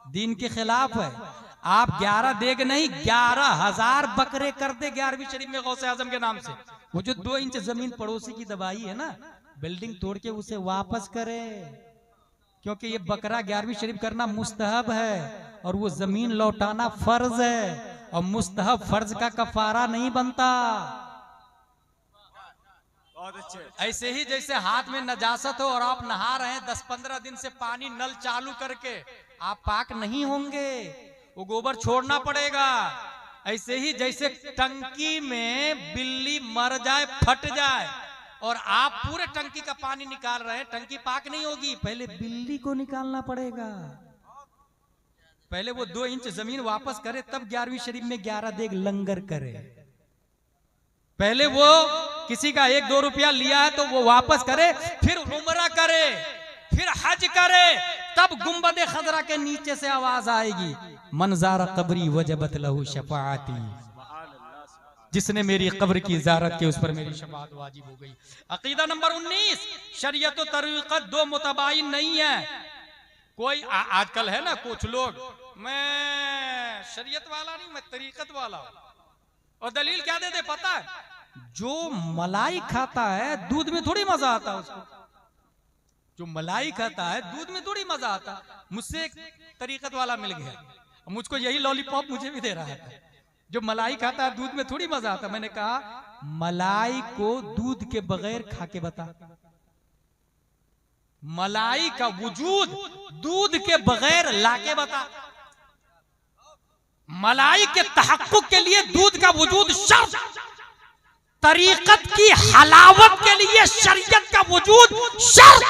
दीन के खिलाफ है। आप 11 देग नहीं 11,000 बकरे कर दे 11वीं शरीफ में गौसे आजम के नाम से। वो जो 2 इंच जमीन पड़ोसी की दबाई है ना, बिल्डिंग तोड़ के उसे वापस करे, क्योंकि ये बकरा 11वीं शरीफ करना मुस्तहब है और वो जमीन लौटाना फर्ज है, और मुस्तहब फर्ज का कफारा नहीं बनता। ऐसे ही जैसे हाथ में नजासत हो और आप नहा रहे हैं 10-15 दिन से पानी नल चालू करके, आप पाक नहीं होंगे, वो गोबर छोड़ना पड़ेगा। ऐसे ही जैसे टंकी में बिल्ली मर जाए, फट जाए, और आप पूरे टंकी का पानी निकाल रहे हैं, टंकी पाक नहीं होगी, पहले बिल्ली को निकालना पड़ेगा। पहले वो 2 इंच जमीन वापस करे, तब 11वीं शरीफ में 11 देग लंगर करे। पहले वो किसी का 1-2 रुपया लिया है तो वो वापस करे, फिर उम्रा करे, फिर हज करे, तब गुंबद खदरा के नीचे से आवाज आएगी, मनज़ारा कब्री वजबत लहू शफाअती, जिसने मेरी कब्र की ज़ियारत की उस पर मेरी शफाअत वाजिब हो गई। अकीदा नंबर 19, शरीयत और तरीक़त 2 मुतबाइन नहीं है। कोई आजकल है ना कुछ लोग, मैं शरीयत वाला नहीं, मैं तरीकत वाला हूं, और दलील क्या देते पता है? जो मलाई खाता है दूध में थोड़ी मजा आता है उसको, जो मलाई खाता है दूध में थोड़ी मजा आता। मुझसे एक तरीकत वाला मिल गया, मुझको यही लॉलीपॉप मुझे भी दे रहा है, जो मलाई खाता है दूध में थोड़ी मजा आता। मैंने कहा मलाई को दूध के बगैर खा के बता, मलाई का वजूद दूध के बगैर लाके बता। मलाई के तहक्कुक के लिए दूध का वजूद शर्त, तरीकत की हलावत के लिए शरीयत का वजूद शर्त।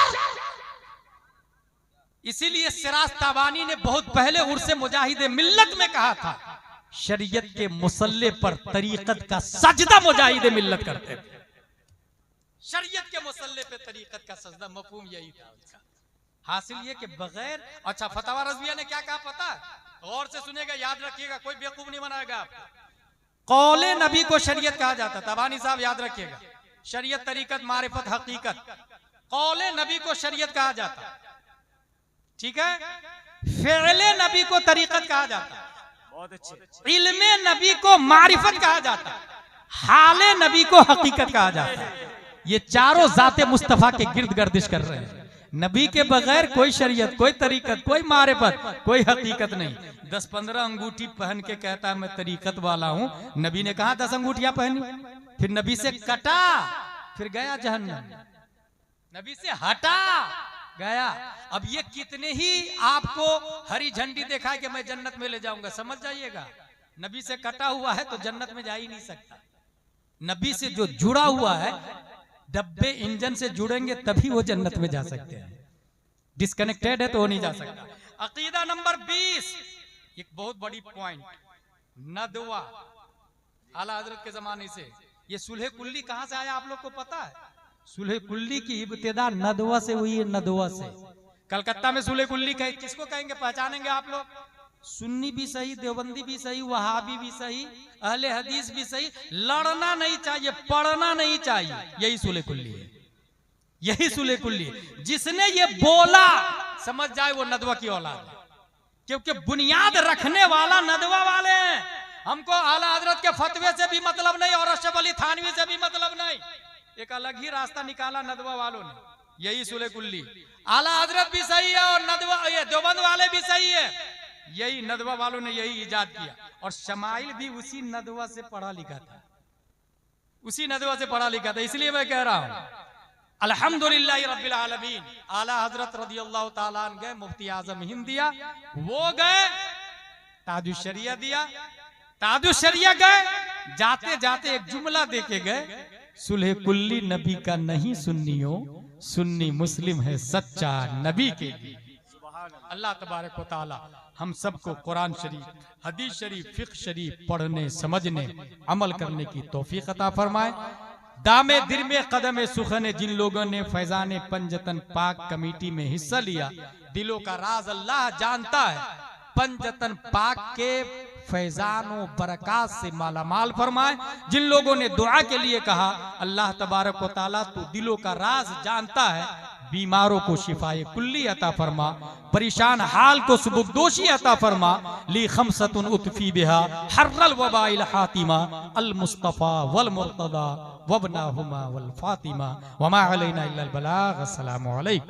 इसीलिए सिराज ताबानी ने बहुत पहले उर्से मुजाहिदे मिल्लत में कहा था, शरीयत के मुसल्ले पर तरीकत का सजदा मुजाहिदे मिल्लत करते थे। शरीयत के मुसल्ले पे तरीकत का सजदा, मफहूम यही था उसका। हासिल ये कि बगैर, अच्छा फतवा रज़विया ने क्या कहा पता है? गौर से सुनेगा, याद रखिएगा, कोई बेवकूफ नहीं बनाएगा आपको। कौले नबी को शरीयत कहा जाता, तबानी साहब याद रखिएगा, शरीयत तरीकत मारिफत हकीकत, कौले नबी को शरीयत कहा जाता, ठीक है। फ़िअले नबी को तरीकत कहा जाता, बहुत अच्छे। इल्मे नबी को मारिफत कहा जाता, हाले नबी को हकीकत कहा जाता। ये चारों जाते मुस्तफा के गिर्द गर्दिश कर रहे हैं। नबी के बगैर कोई शरीयत, कोई तरीकत, कोई मारिफत, कोई हकीकत नहीं। 10-15 अंगूठी पहन के कहता है मैं तरीकत वाला हूं। नबी ने कहा 10 अंगूठियां पहनी, फिर नबी से कटा, फिर गया जहन्नम, नबी से हटा गया। अब ये कितने ही आपको हरी झंडी दिखा कि मैं जन्नत में ले जाऊंगा, समझ जाइएगा नबी से कटा हुआ है तो जन्नत में जा ही नहीं सकता। नबी से जो जुड़ा हुआ है, डब्बे इंजन से जुड़ेंगे तभी वो जन्नत में जा सकते हैं, डिस्कनेक्टेड है तो वो नहीं जा सकता। अकीदा नंबर 20, एक बहुत बड़ी पॉइंट, नदवा। आला हजरत के जमाने से ये सुलह कुल्ली कहां से आया आप लोग को पता है? सुलह कुल्ली की इब्तिदा नदवा से हुई है, नदवा से। कलकत्ता में सुलह कुल्ली किसको कहेंगे, पहचानेंगे आप लोग? सुन्नी भी सही, देवबंदी भी सही, वहाबी भी सही, अहले हदीस भी सही। लड़ना नहीं चाहिए, पढ़ना नहीं चाहिए, यही सुलह कुल्ली है, यही सुलह कुल्ली है। जिसने ये बोला समझ जाए वो नदवा की औलाद है, क्योंकि बुनियाद रखने वाला नदवा वाले हैं। हमको आला हजरत के फतवे से भी मतलब नहीं और अशरफ अली थानवी से भी मतलब नहीं, एक अलग ही रास्ता निकाला नदवा वालों ने, यही सुलह कुल्ली। आला हजरत भी सही है और नदवा, ये देवबंद वाले भी सही है, यही नदवा वालों ने यही इजाद किया। और शमाइल भी उसी नदवा से पढ़ा लिखा था, उसी नदवा से पढ़ा लिखा था। इसलिए मैं कह रहा हूं अल्हम्दुलिल्लाह रब्बिल आलमीन। आला हजरत रदियल्लाहु ताला अन्हु गए, मुफ्ती आजम हिंद दिया, वो गए ताजुश शरिया दिया, ताजुश शरिया गए, जाते जाते एक जुमला देके गए, सुलह कुल्ली नबी का नहीं सुन्नियों, सुन्नी मुस्लिम है सच्चा नबी के लिए। अल्लाह तबारक व तआला हम सबको कुरान शरीफ, हदीस शरीफ, फिक्र शरीफ पढ़ने, समझने, अमल करने की तौफीक अता फरमाए। दामे दिरमे कदम सुखने, जिन लोगों ने फैजान पंजतन पाक कमेटी में हिस्सा लिया, दिलों का राज अल्लाह जानता है। पंजतन पाक के फैजानो बरकत से माला माल फरमाए। जिन लोगों ने दुआ के लिए कहा, अल्लाह तबारक व तआला तू दिलों का राज जानता है, बीमारों को शिफाए कुल्ली अता फरमा, परेशान हाल को सुबुकदोशी अता फरमा। ली खमसतुन उतफी बिहा हर्रल वबाइल हातिमा, अल मुस्तफा वल मुर्तदा वबनाहुमा वल फातिमा, वमा अलैना इल्लल बलाग। अस्सलामु अलैकुम।